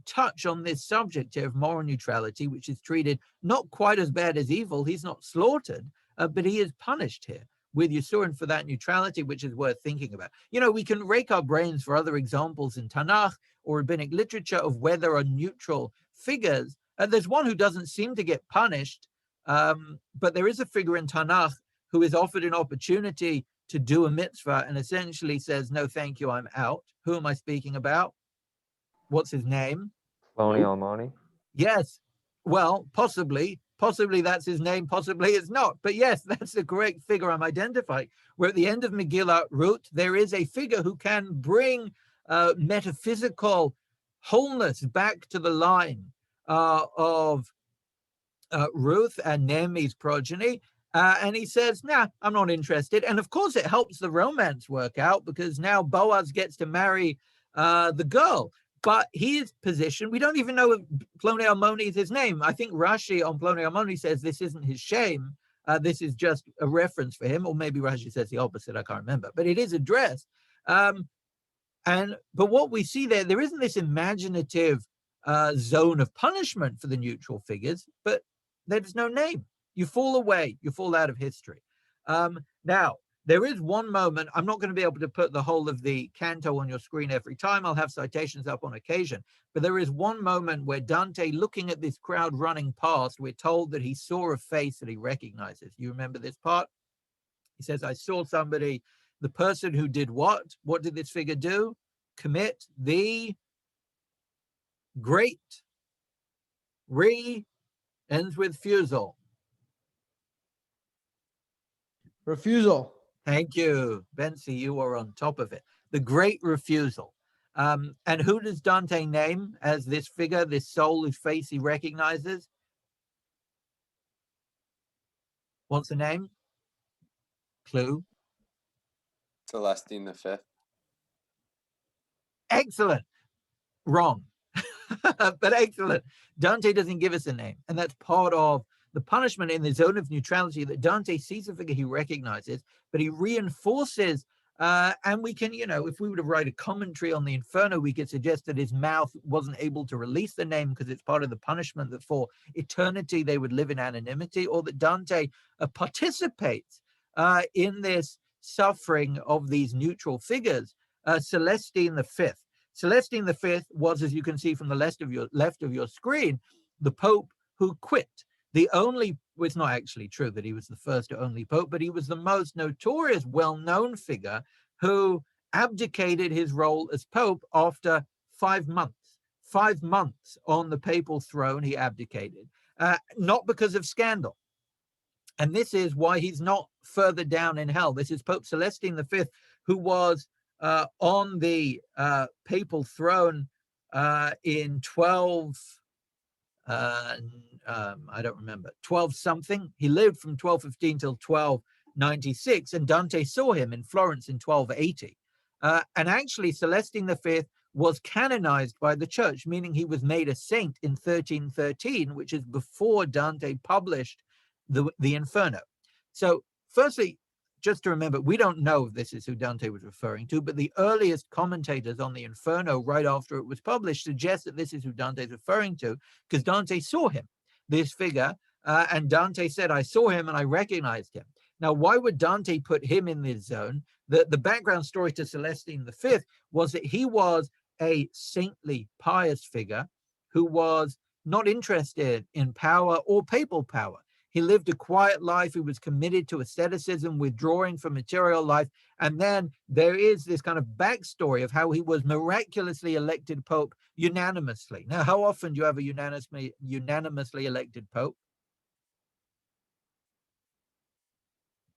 touch on this subject of moral neutrality, which is treated not quite as bad as evil. He's not slaughtered, but he is punished here with Yisurin for that neutrality, which is worth thinking about. You know, we can rake our brains for other examples in Tanakh or rabbinic literature of where there are neutral figures. There's one who doesn't seem to get punished, but there is a figure in Tanakh who is offered an opportunity to do a mitzvah and essentially says, no, thank you, I'm out. Who am I speaking about? What's his name? Ploni Almoni. Yes. Well, possibly that's his name, possibly it's not. But yes, that's the correct figure I'm identifying. Where at the end of Megillah Ruth, there is a figure who can bring metaphysical wholeness back to the line of Ruth and Naomi's progeny. And he says, nah, I'm not interested. And of course, it helps the romance work out because now Boaz gets to marry the girl. But his position, we don't even know if Ploni Almoni is his name. I think Rashi on Ploni Almoni says this isn't his shame. This is just a reference for him. Or maybe Rashi says the opposite. I can't remember. But it is addressed. But what we see there isn't this imaginative zone of punishment for the neutral figures, but there's no name. You fall away. You fall out of history. Now, there is one moment, I'm not going to be able to put the whole of the canto on your screen every time. I'll have citations up on occasion. But there is one moment where Dante, looking at this crowd running past, we're told that he saw a face that he recognizes. You remember this part? He says, I saw somebody, the person who did what? What did this figure do? Commit the great ends with fusel. Refusal. Thank you, Bensi. You are on top of it. The great refusal. And who does Dante name as this figure, this soul whose face he recognizes? What's the name? Clue. Celestine the Fifth. Excellent. Wrong. But excellent. Dante doesn't give us a name. And that's part of the punishment in the zone of neutrality, that Dante sees a figure he recognizes, but he reinforces. And we can, if we were to write a commentary on the Inferno, we could suggest that his mouth wasn't able to release the name because it's part of the punishment, that for eternity they would live in anonymity, or that Dante participates in this suffering of these neutral figures. Celestine the Fifth. Celestine V was, as you can see from the left of your screen, the Pope who quit. Well, it's not actually true that he was the first or only Pope, but he was the most notorious, well-known figure who abdicated his role as Pope after 5 months. 5 months on the papal throne, he abdicated, not because of scandal. And this is why he's not further down in hell. This is Pope Celestine V, who was on the papal throne in 12, I don't remember, 12 something. He lived from 1215 till 1296, and Dante saw him in Florence in 1280. And actually, Celestine V was canonized by the church, meaning he was made a saint in 1313, which is before Dante published the Inferno. So firstly, just to remember, we don't know if this is who Dante was referring to, but the earliest commentators on the Inferno, right after it was published, suggest that this is who Dante is referring to, because Dante saw him, this figure, and Dante said, I saw him and I recognized him. Now, why would Dante put him in this zone? The background story to Celestine V was that he was a saintly, pious figure who was not interested in power or papal power. He lived a quiet life. He was committed to asceticism, withdrawing from material life. And then there is this kind of backstory of how he was miraculously elected Pope unanimously. Now, how often do you have a unanimously elected Pope?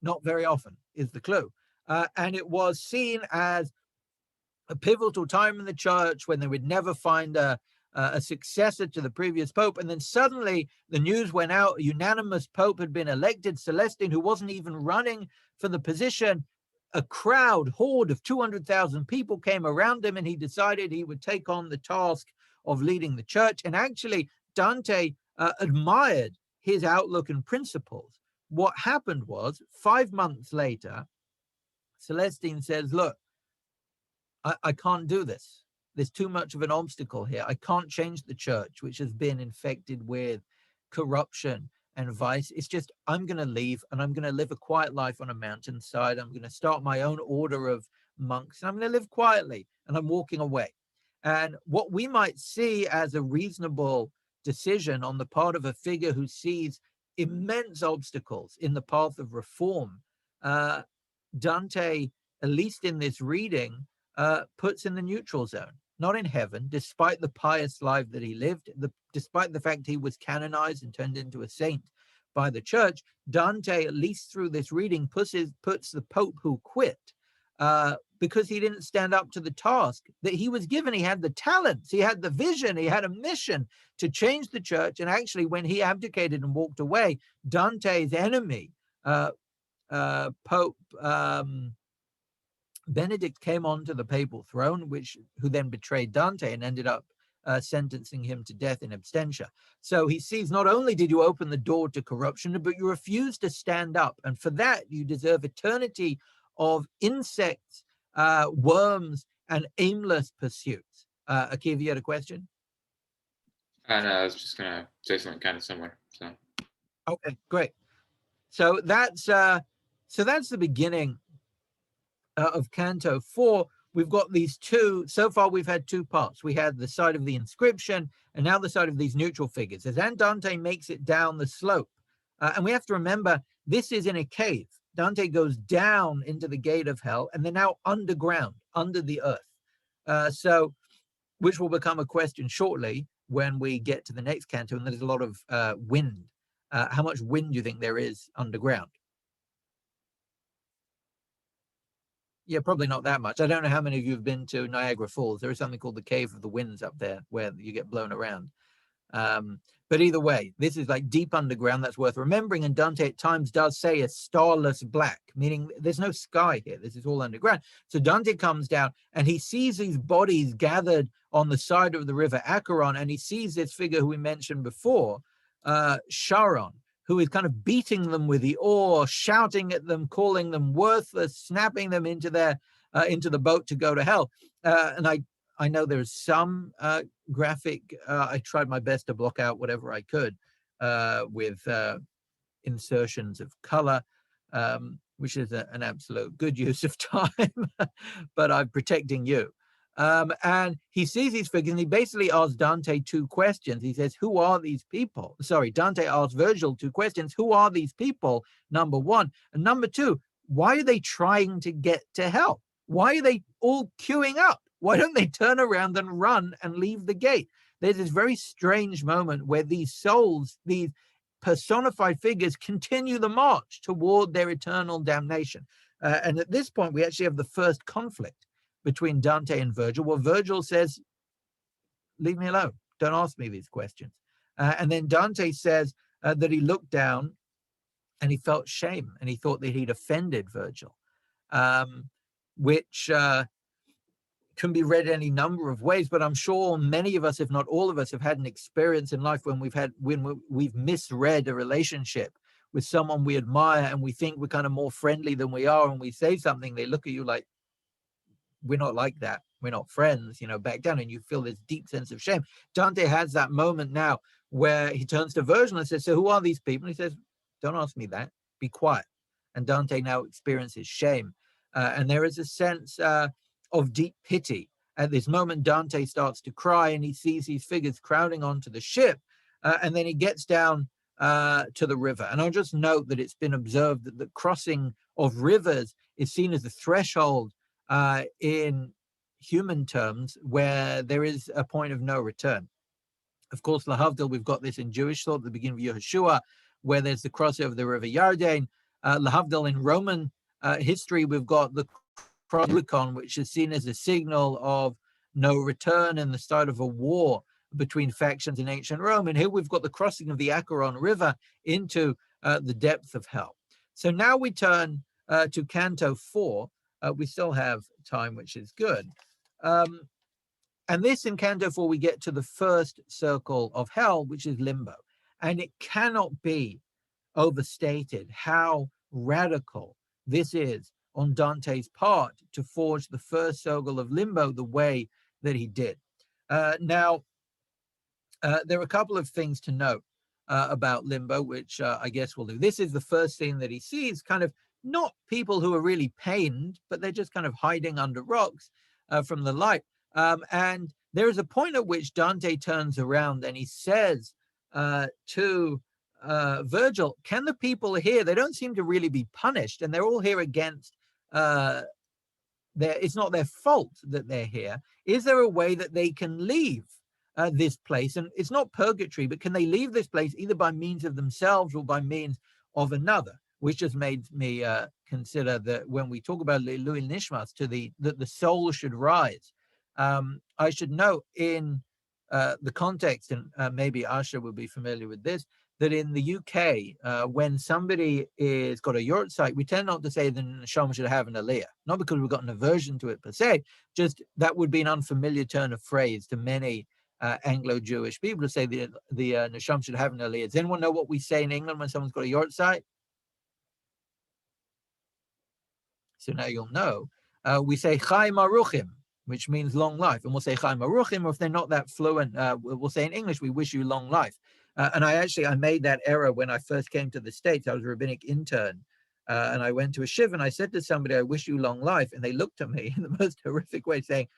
Not very often is the clue. And it was seen as a pivotal time in the church when they would never find a successor to the previous pope. And then suddenly the news went out, a unanimous pope had been elected, Celestine, who wasn't even running for the position. A horde of 200,000 people came around him, and he decided he would take on the task of leading the church. And actually, Dante admired his outlook and principles. What happened was, 5 months later, Celestine says, look, I can't do this. There's too much of an obstacle here. I can't change the church, which has been infected with corruption and vice. It's just, I'm going to leave, and I'm going to live a quiet life on a mountainside. I'm going to start my own order of monks, and I'm going to live quietly, and I'm walking away. And what we might see as a reasonable decision on the part of a figure who sees immense obstacles in the path of reform, Dante, at least in this reading, puts in the neutral zone, not in heaven, despite the pious life that he lived, despite the fact he was canonized and turned into a saint by the church. Dante, at least through this reading, puts the Pope who quit because he didn't stand up to the task that he was given. He had the talents, he had the vision, he had a mission to change the church. And actually, when he abdicated and walked away, Dante's enemy, Pope Benedict, came onto the papal throne, who then betrayed Dante and ended up sentencing him to death in absentia. So he sees, not only did you open the door to corruption, but you refused to stand up. And for that, you deserve eternity of insects, worms, and aimless pursuits. Akiva, you had a question? And I was just going to say something kind of similar. So. Okay, great. So that's the beginning of Canto 4. We've got these two, so far we've had two parts. We had the side of the inscription, and now the side of these neutral figures. As Dante makes it down the slope, and we have to remember, this is in a cave. Dante goes down into the gate of hell, and they're now underground, under the earth. So, which will become a question shortly when we get to the next canto, and there's a lot of wind. How much wind do you think there is underground? Yeah, probably not that much. I don't know how many of you have been to Niagara Falls. There is something called the Cave of the Winds up there where you get blown around. But either way, this is like deep underground. That's worth remembering. And Dante at times does say a starless black, meaning there's no sky here. This is all underground. So Dante comes down and he sees these bodies gathered on the side of the river Acheron, and he sees this figure who we mentioned before, Charon, who is kind of beating them with the oar, shouting at them, calling them worthless, snapping them into the boat to go to hell. And I know there's some graphic. I tried my best to block out whatever I could with insertions of color, which is an absolute good use of time, but I'm protecting you. And he sees these figures and he basically asks Dante two questions. He says, who are these people? Sorry, Dante asks Virgil two questions. Who are these people? Number one. And number two, why are they trying to get to hell? Why are they all queuing up? Why don't they turn around and run and leave the gate? There's this very strange moment where these souls, these personified figures, continue the march toward their eternal damnation. And at this point, we actually have the first conflict between Dante and Virgil, where Virgil says, leave me alone. Don't ask me these questions. And then Dante says that he looked down and he felt shame and he thought that he'd offended Virgil, which can be read any number of ways, but I'm sure many of us, if not all of us, have had an experience in life when we've misread a relationship with someone we admire and we think we're kind of more friendly than we are, and we say something, they look at you like, we're not like that, we're not friends, back down, and you feel this deep sense of shame. Dante has that moment now where he turns to Virgil and says, so who are these people? And he says, don't ask me that, be quiet. And Dante now experiences shame. And there is a sense of deep pity. At this moment, Dante starts to cry and he sees these figures crowding onto the ship. And then he gets down to the river. And I'll just note that it's been observed that the crossing of rivers is seen as the threshold in human terms where there is a point of no return. Of course, lahavdil, we've got this in Jewish thought at the beginning of Yehoshua, where there's the crossover of the river Yarden. Lahavdil, in Roman history, we've got the Rubicon, which is seen as a signal of no return and the start of a war between factions in ancient Rome. And here we've got the crossing of the Acheron River into the depth of hell. So now we turn to Canto 4. We still have time, which is good. And this, in Canto 4, we get to the first circle of hell, which is limbo. And it cannot be overstated how radical this is on Dante's part to forge the first circle of limbo the way that he did. Now, there are a couple of things to note about limbo, which I guess we'll do. This is the first thing that he sees, kind of not people who are really pained, but they're just kind of hiding under rocks from the light. And there is a point at which Dante turns around and he says to Virgil, can the people here, they don't seem to really be punished, and they're all here against it's not their fault that they're here. Is there a way that they can leave this place? And it's not purgatory, but can they leave this place either by means of themselves or by means of another? Which just made me consider that when we talk about Louis Nishmas, that the soul should rise. I should note in the context, and maybe Asha will be familiar with this, that in the UK, when somebody is got a yurt site, we tend not to say the neshama should have an aliyah, not because we've got an aversion to it per se, just that would be an unfamiliar turn of phrase to many Anglo-Jewish people to say the neshama should have an aliyah. Does anyone know what we say in England when someone's got a yurt site? So now you'll know. We say Chai Maruchim, which means long life. And we'll say Chai Maruchim, or if they're not that fluent, we'll say in English, we wish you long life. And I made that error when I first came to the States. I was a rabbinic intern. And I went to a shiv and I said to somebody, I wish you long life. And they looked at me in the most horrific way saying,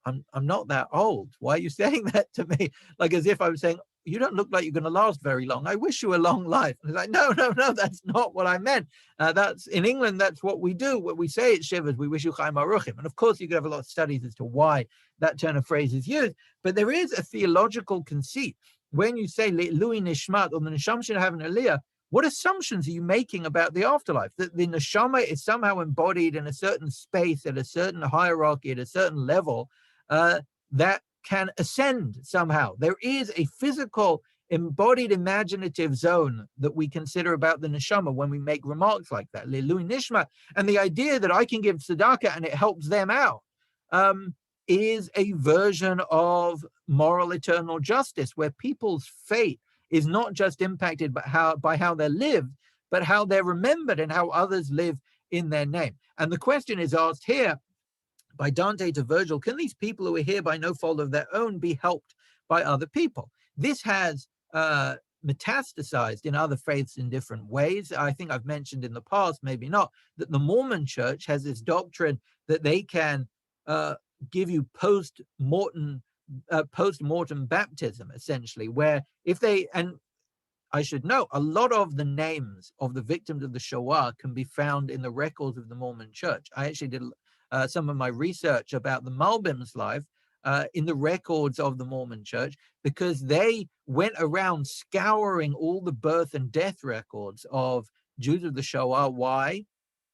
I'm not that old. Why are you saying that to me? Like as if I was saying, you don't look like you're going to last very long. I wish you a long life. And it's like, no, that's not what I meant. That's in England, that's what we do. What we say at Shivas, we wish you Chaim Aruchim. And of course, you could have a lot of studies as to why that turn of phrase is used. But there is a theological conceit. When you say Louis Nishmat or the Neshama should have an aliyah, what assumptions are you making about the afterlife? That the neshama is somehow embodied in a certain space, at a certain hierarchy, at a certain level, that can ascend somehow. There is a physical, embodied, imaginative zone that we consider about the neshama when we make remarks like that. Le'ilui nishma, and the idea that I can give tzedakah and it helps them out is a version of moral eternal justice, where people's fate is not just impacted by how they're lived, but how they're remembered and how others live in their name. And the question is asked here by Dante to Virgil: can these people who are here by no fault of their own be helped by other people? This has metastasized in other faiths in different ways. I think I've mentioned in the past, maybe not, that the Mormon church has this doctrine that they can give you post-mortem baptism, essentially, where if they, and I should note, a lot of the names of the victims of the Shoah can be found in the records of the Mormon church. I actually did some of my research about the Malbim's life in the records of the Mormon church, because they went around scouring all the birth and death records of Jews of the Shoah. Why?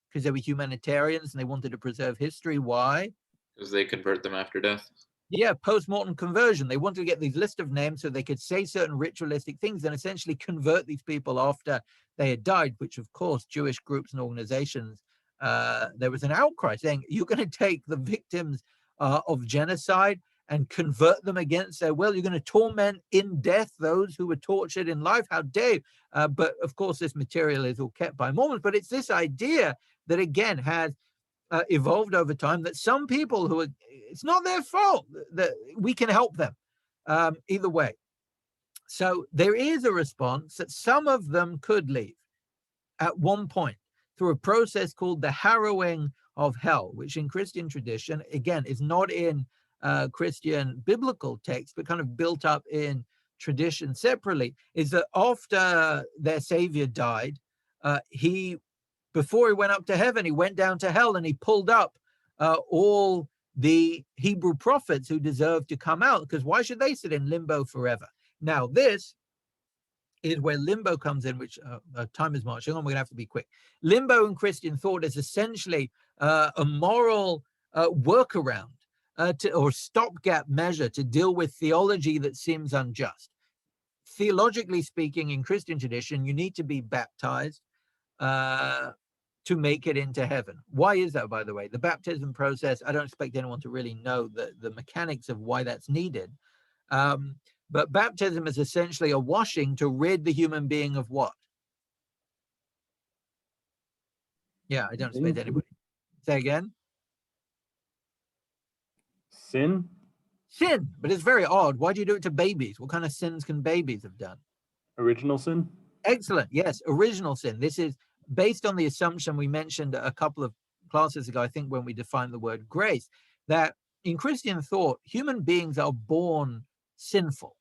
Because they were humanitarians and they wanted to preserve history. Why? Because they convert them after death. Yeah, post-mortem conversion. They wanted to get these list of names so they could say certain ritualistic things and essentially convert these people after they had died, which of course Jewish groups and organizations, there was an outcry saying, you're going to take the victims of genocide and convert them against their will. You're going to torment in death those who were tortured in life. How dare you? But of course, this material is all kept by Mormons. But it's this idea that, again, has evolved over time, that some people who are, it's not their fault, that we can help them either way. So there is a response that some of them could leave at one point through a process called the harrowing of hell, which in Christian tradition, again, is not in Christian biblical text, but kind of built up in tradition separately, is that after their savior died, before he went up to heaven, he went down to hell and he pulled up all the Hebrew prophets who deserved to come out, because why should they sit in limbo forever? Now, this is where limbo comes in, which time is marching on. We're going to have to be quick. Limbo in Christian thought is essentially a moral workaround or stopgap measure to deal with theology that seems unjust. Theologically speaking, in Christian tradition, you need to be baptized to make it into heaven. Why is that, by the way? The baptism process, I don't expect anyone to really know the mechanics of why that's needed. But baptism is essentially a washing to rid the human being of what? Yeah, I don't expect anybody. Say again? Sin? Sin, but it's very odd. Why do you do it to babies? What kind of sins can babies have done? Original sin? Excellent. Yes, original sin. This is based on the assumption we mentioned a couple of classes ago, I think, when we defined the word grace, that in Christian thought, human beings are born sinful,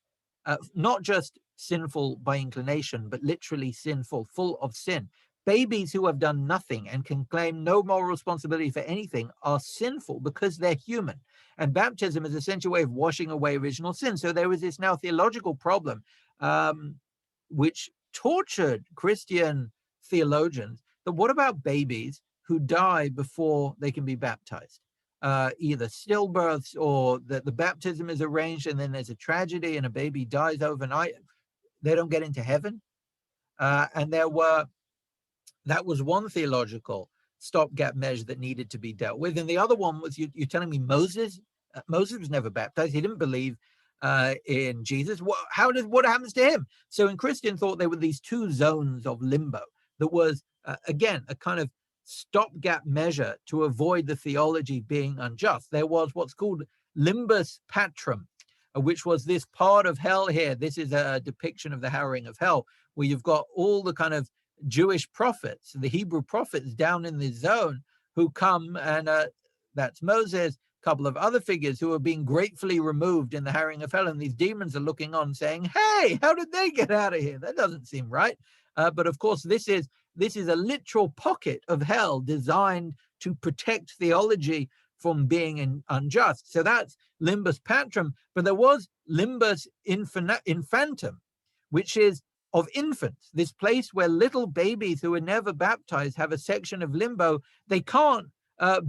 not just sinful by inclination, but literally sinful, full of sin. Babies who have done nothing and can claim no moral responsibility for anything are sinful because they're human. And baptism is essentially a way of washing away original sin. So there was this now theological problem, which tortured Christian theologians, that what about babies who die before they can be baptized? Either stillbirths or that the baptism is arranged and then there's a tragedy and a baby dies overnight. They don't get into heaven. And that was one theological stopgap measure that needed to be dealt with. And the other one was, you're telling me Moses was never baptized. He didn't believe in Jesus. What happens to him? So in Christian thought, there were these two zones of limbo that was, again, a kind of stopgap measure to avoid the theology being unjust. There was what's called limbus patrum, which was this part of hell here. This is a depiction of the harrowing of hell, where you've got all the kind of Jewish prophets, the Hebrew prophets down in this zone who come, and that's Moses, a couple of other figures who are being gratefully removed in the harrowing of hell, and these demons are looking on saying, hey, how did they get out of here? That doesn't seem right. But of course, this is a literal pocket of hell designed to protect theology from being unjust. So that's limbus patrum. But there was limbus infantum, which is of infants, this place where little babies who are never baptized have a section of limbo. They can't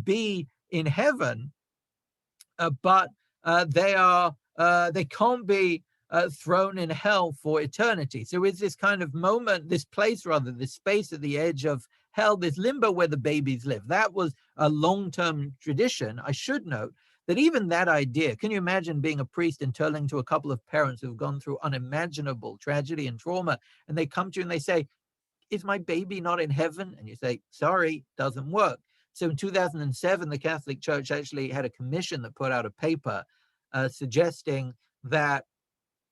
be in heaven, but they can't be thrown in hell for eternity. So it's this kind of moment, this place rather, this space at the edge of hell, this limbo where the babies live. That was a long-term tradition. I should note that even that idea, can you imagine being a priest and telling to a couple of parents who've gone through unimaginable tragedy and trauma, and they come to you and they say, is my baby not in heaven? And you say, sorry, doesn't work. So in 2007, the Catholic Church actually had a commission that put out a paper suggesting that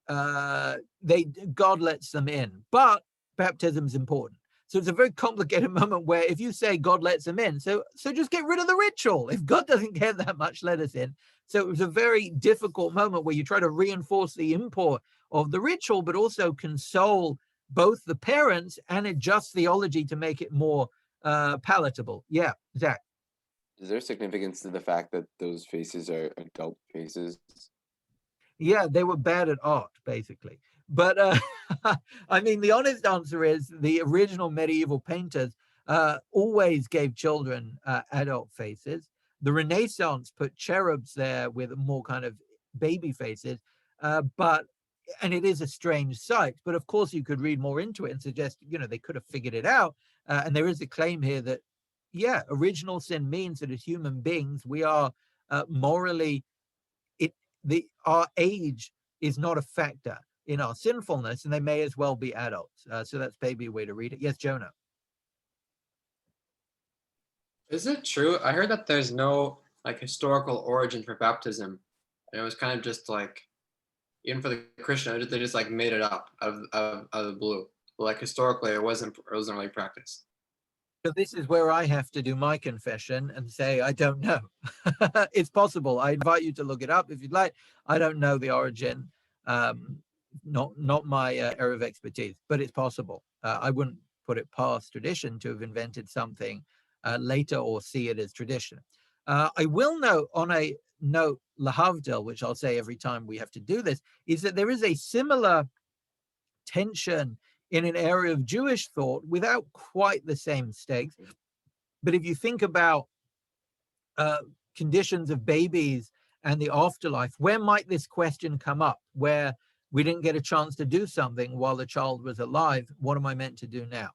God lets them in, but baptism is important. So it's a very complicated moment where if you say God lets them in, so just get rid of the ritual. If God doesn't care that much, let us in. So it was a very difficult moment where you try to reinforce the import of the ritual, but also console both the parents and adjust theology to make it more palatable. Yeah, Zach. Is there significance to the fact that those faces are adult faces? Yeah, they were bad at art, basically. But I mean, the honest answer is the original medieval painters always gave children adult faces. The Renaissance put cherubs there with more kind of baby faces, and it is a strange sight. But of course, you could read more into it and suggest, they could have figured it out. And there is a claim here that, yeah, original sin means that as human beings, we are morally, our age is not a factor in our sinfulness, and they may as well be adults. So that's maybe a way to read it. Yes, Jonah. Is it true? I heard that there's no like historical origin for baptism. And it was kind of just like, even for the Christian, they just like made it up out of the blue. But, like historically, it wasn't really practiced. So this is where I have to do my confession and say, I don't know. It's possible. I invite you to look it up if you'd like. I don't know the origin. Not my area of expertise, but it's possible. I wouldn't put it past tradition to have invented something later or see it as tradition. I will note on a note, lahavdil, which I'll say every time we have to do this, is that there is a similar tension in an area of Jewish thought without quite the same stakes. But if you think about conditions of babies and the afterlife, where might this question come up? Where we didn't get a chance to do something while the child was alive. What am I meant to do now?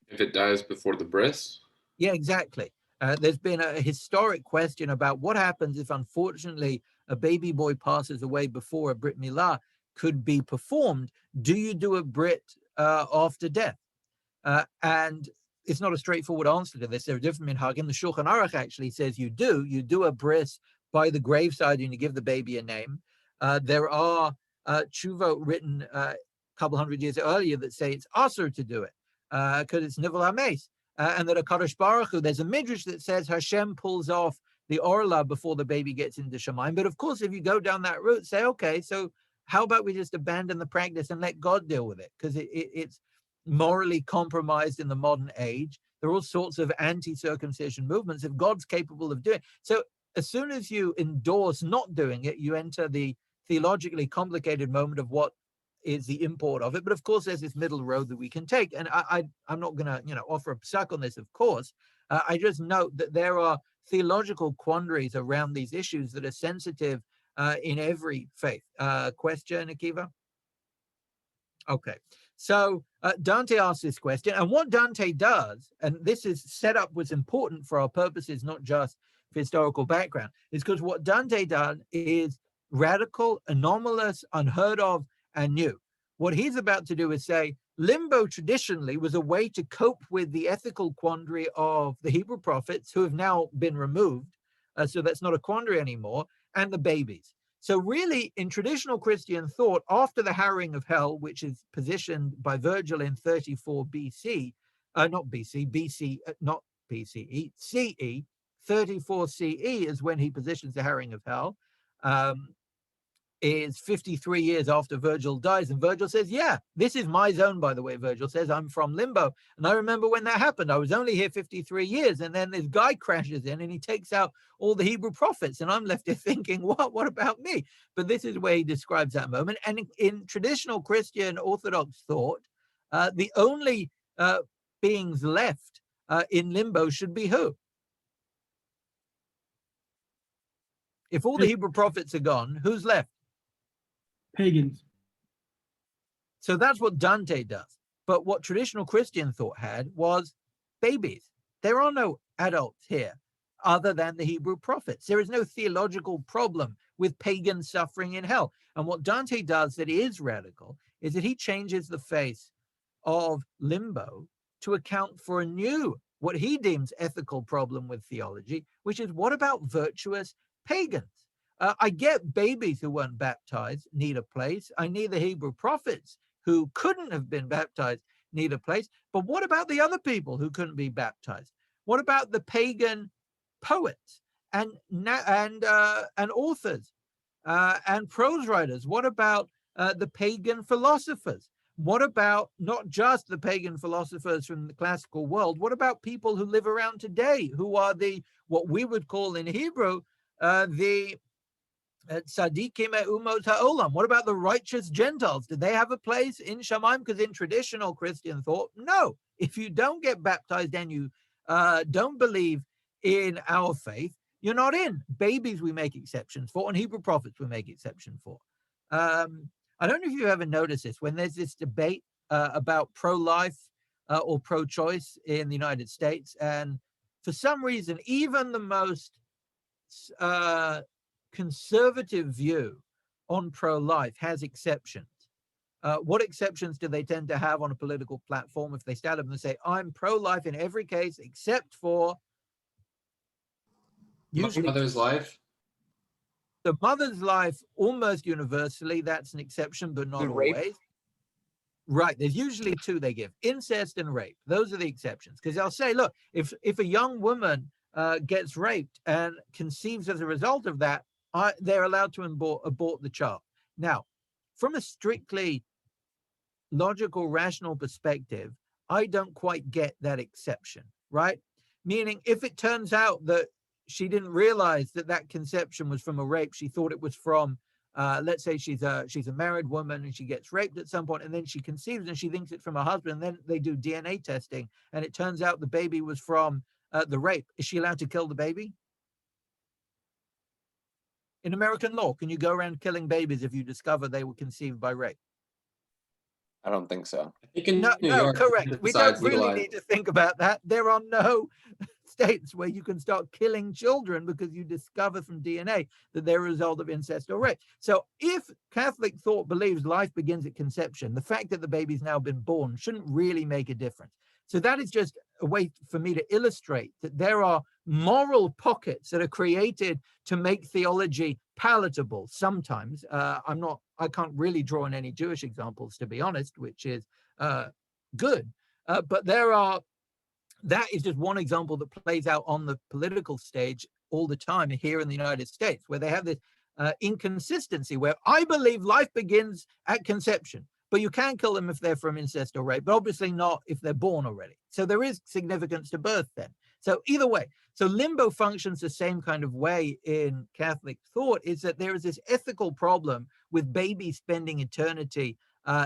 If it dies before the bris? Yeah, exactly. There's been a historic question about what happens if, unfortunately, a baby boy passes away before a Brit Milah could be performed. Do you do a Brit after death? And it's not a straightforward answer to this. There are different minhagim. The Shulchan Aruch actually says you do a bris by the graveside and you give the baby a name. There are tshuva written a couple hundred years earlier that say it's asur to do it because it's nivel hames. And that a Kadosh Baruch Hu, there's a midrash that says Hashem pulls off the orla before the baby gets into Shemaim. But of course, if you go down that route, say, okay, so how about we just abandon the practice and let God deal with it? Because it's morally compromised in the modern age. There are all sorts of anti-circumcision movements. If God's capable of doing it. So as soon as you endorse not doing it, you enter the theologically complicated moment of what is the import of it. But of course, there's this middle road that we can take. And I'm not going to, offer a psak on this, of course. I just note that there are theological quandaries around these issues that are sensitive in every faith. Question, Akiva? Okay. So Dante asks this question, and what Dante does, and this is set up was important for our purposes, not just for historical background, is because what Dante done is radical, anomalous, unheard of, and new. What he's about to do is say, limbo traditionally was a way to cope with the ethical quandary of the Hebrew prophets who have now been removed. So that's not a quandary anymore, and the babies. So really, in traditional Christian thought, after the harrowing of hell, which is positioned by Virgil in 34 BC, not BC, BC, not BCE, CE, 34 CE is when he positions the harrowing of hell. is 53 years after Virgil dies. And Virgil says, yeah, this is my zone, by the way. Virgil says, I'm from limbo. And I remember when that happened. I was only here 53 years. And then this guy crashes in and he takes out all the Hebrew prophets. And I'm left here thinking, what about me? But this is where he describes that moment. And in traditional Christian Orthodox thought, the only beings left in limbo should be who? If all the Hebrew prophets are gone, who's left? Pagans. So that's what Dante does. But what traditional Christian thought had was babies. There are no adults here other than the Hebrew prophets. There is no theological problem with pagan suffering in hell. And what Dante does that is radical is that he changes the face of limbo to account for a new, what he deems ethical problem with theology, which is what about virtuous pagans? I get babies who weren't baptized need a place. I need the Hebrew prophets who couldn't have been baptized need a place. But what about the other people who couldn't be baptized? What about the pagan poets and authors and prose writers? What about the pagan philosophers? What about not just the pagan philosophers from the classical world? What about people who live around today, who are the what we would call in Hebrew the tzadikim umot ha'olam? What about the righteous Gentiles? Did they have a place in Shamayim? Because in traditional Christian thought, no. If you don't get baptized and you don't believe in our faith, you're not in. Babies we make exceptions for, and Hebrew prophets we make exception for. I don't know if you ever noticed this, when there's this debate about pro-life or pro-choice in the United States, and for some reason, even the most conservative view on pro-life has exceptions. What exceptions do they tend to have on a political platform if they stand up and say, I'm pro-life in every case except for usually Mother's life? the mother's life? Almost universally, that's an exception, but not Rape. always. Right. There's usually two they give: incest and rape. Those are the exceptions. Because they'll say, look, if a young woman gets raped and conceives as a result of that, they're allowed to abort the child. Now, from a strictly logical, rational perspective, I don't quite get that exception, right? Meaning, if it turns out that she didn't realize that that conception was from a rape, she thought it was from, let's say she's a married woman and she gets raped at some point, and then she conceives and she thinks it's from her husband, and then they do DNA testing and it turns out the baby was from the rape. Is she allowed to kill the baby? In American law, can you go around killing babies if you discover they were conceived by rape? I don't think so. I think in No, New no, York, correct. We don't besides really legalized. need to think about that. There are no states where you can start killing children because you discover from DNA that they're a result of incest or rape. So if Catholic thought believes life begins at conception, the fact that the baby's now been born shouldn't really make a difference. So that is just a way for me to illustrate that there are moral pockets that are created to make theology palatable. Sometimes I can't really draw on any Jewish examples, to be honest, which is good. But that is just one example that plays out on the political stage all the time here in the United States, where they have this inconsistency where I believe life begins at conception, but you can kill them if they're from incest or rape, but obviously not if they're born already. So there is significance to birth then. So either way, so limbo functions the same kind of way in Catholic thought, is that there is this ethical problem with babies spending eternity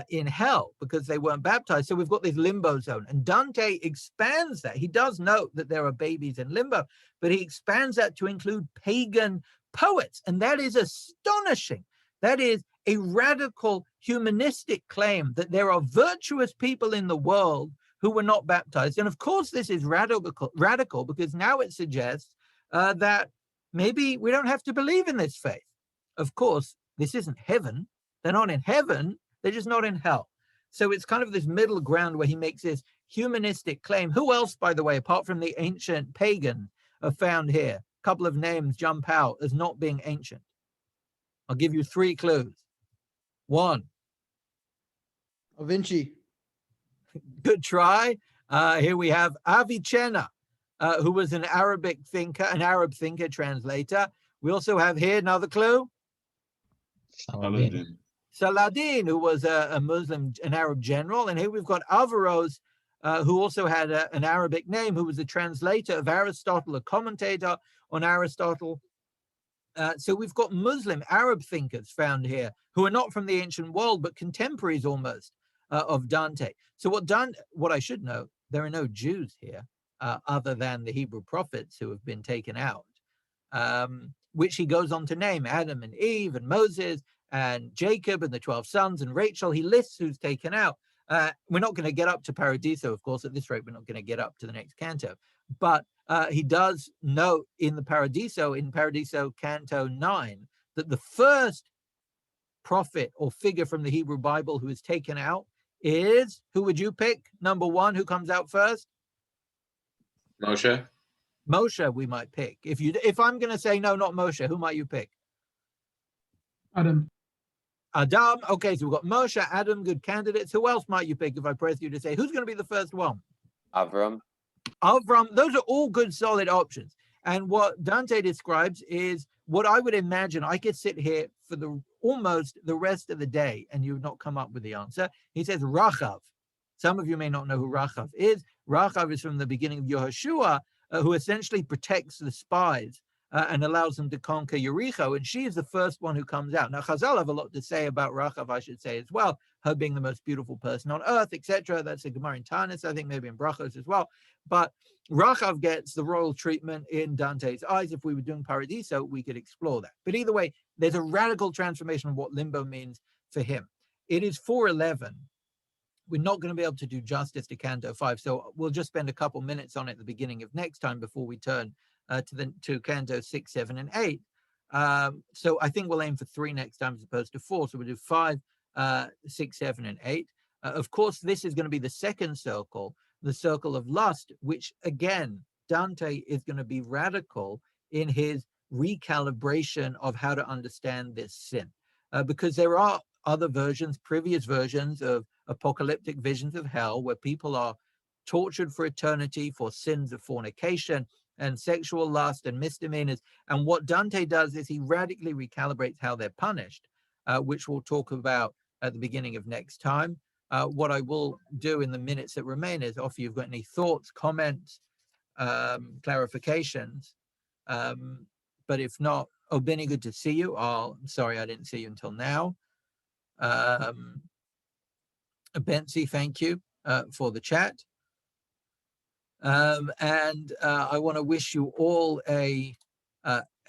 in hell because they weren't baptized. So we've got this limbo zone, and Dante expands that. He does note that there are babies in limbo, but he expands that to include pagan poets, and that is astonishing. That is a radical humanistic claim that there are virtuous people in the world who were not baptized. And of course, this is radical because now it suggests that maybe we don't have to believe in this faith. Of course, this isn't heaven. They're not in heaven. They're just not in hell. So it's kind of this middle ground where he makes this humanistic claim. Who else, by the way, apart from the ancient pagan, are found here? A couple of names jump out as not being ancient. I'll give you 3 clues. 1. Da Vinci. Good try. Here we have Avicenna, who was an Arab thinker, translator. We also have here another clue. Saladin. Saladin, who was a Muslim, an Arab general. And here we've got Averroes, who also had an Arabic name, who was a translator of Aristotle, a commentator on Aristotle. So we've got Muslim Arab thinkers found here who are not from the ancient world, but contemporaries almost of Dante. So what I should know, there are no Jews here other than the Hebrew prophets who have been taken out, which he goes on to name Adam and Eve and Moses and Jacob and the 12 sons and Rachel. He lists who's taken out. We're not going to get up to Paradiso, of course. At this rate, we're not going to get up to the next canto. But he does note in Paradiso Canto 9, that the first prophet or figure from the Hebrew Bible who is taken out is, who would you pick? Number one, who comes out first? Moshe. Moshe, we might pick. If I'm going to say no, not Moshe, who might you pick? Adam. Adam. Okay, so we've got Moshe, Adam, good candidates. Who else might you pick if I press you to say who's going to be the first one? Avram. Avram. Those are all good, solid options. And what Dante describes is what I would imagine. I could sit here for almost the rest of the day and you would not come up with the answer. He says Rachav. Some of you may not know who Rachav is. Rachav is from the beginning of Yehoshua, who essentially protects the spies and allows them to conquer Jericho. And she is the first one who comes out. Now, Chazal have a lot to say about Rachav, I should say as well, her being the most beautiful person on earth, etc. That's a Gemara in Tanis, I think maybe in Brachos as well. But Rachav gets the royal treatment in Dante's eyes. If we were doing Paradiso, we could explore that. But either way, there's a radical transformation of what limbo means for him. It is 4:11. We're not going to be able to do justice to Canto 5, so we'll just spend a couple minutes on it at the beginning of next time before we turn to Canto 6, 7, and 8. So I think we'll aim for 3 next time as opposed to 4. So we'll do 5, 6, 7, and 8. Of course, this is going to be the second circle, the circle of lust, which again, Dante is going to be radical in his recalibration of how to understand this sin, because there are other versions, previous versions of apocalyptic visions of hell where people are tortured for eternity for sins of fornication and sexual lust and misdemeanors. And what Dante does is he radically recalibrates how they're punished, which we'll talk about at the beginning of next time. What I will do in the minutes that remain is offer you've got any thoughts, comments, clarifications. But if not, Benny, good to see you. I'm sorry I didn't see you until now. Betsy, thank you for the chat. And I want to wish you all a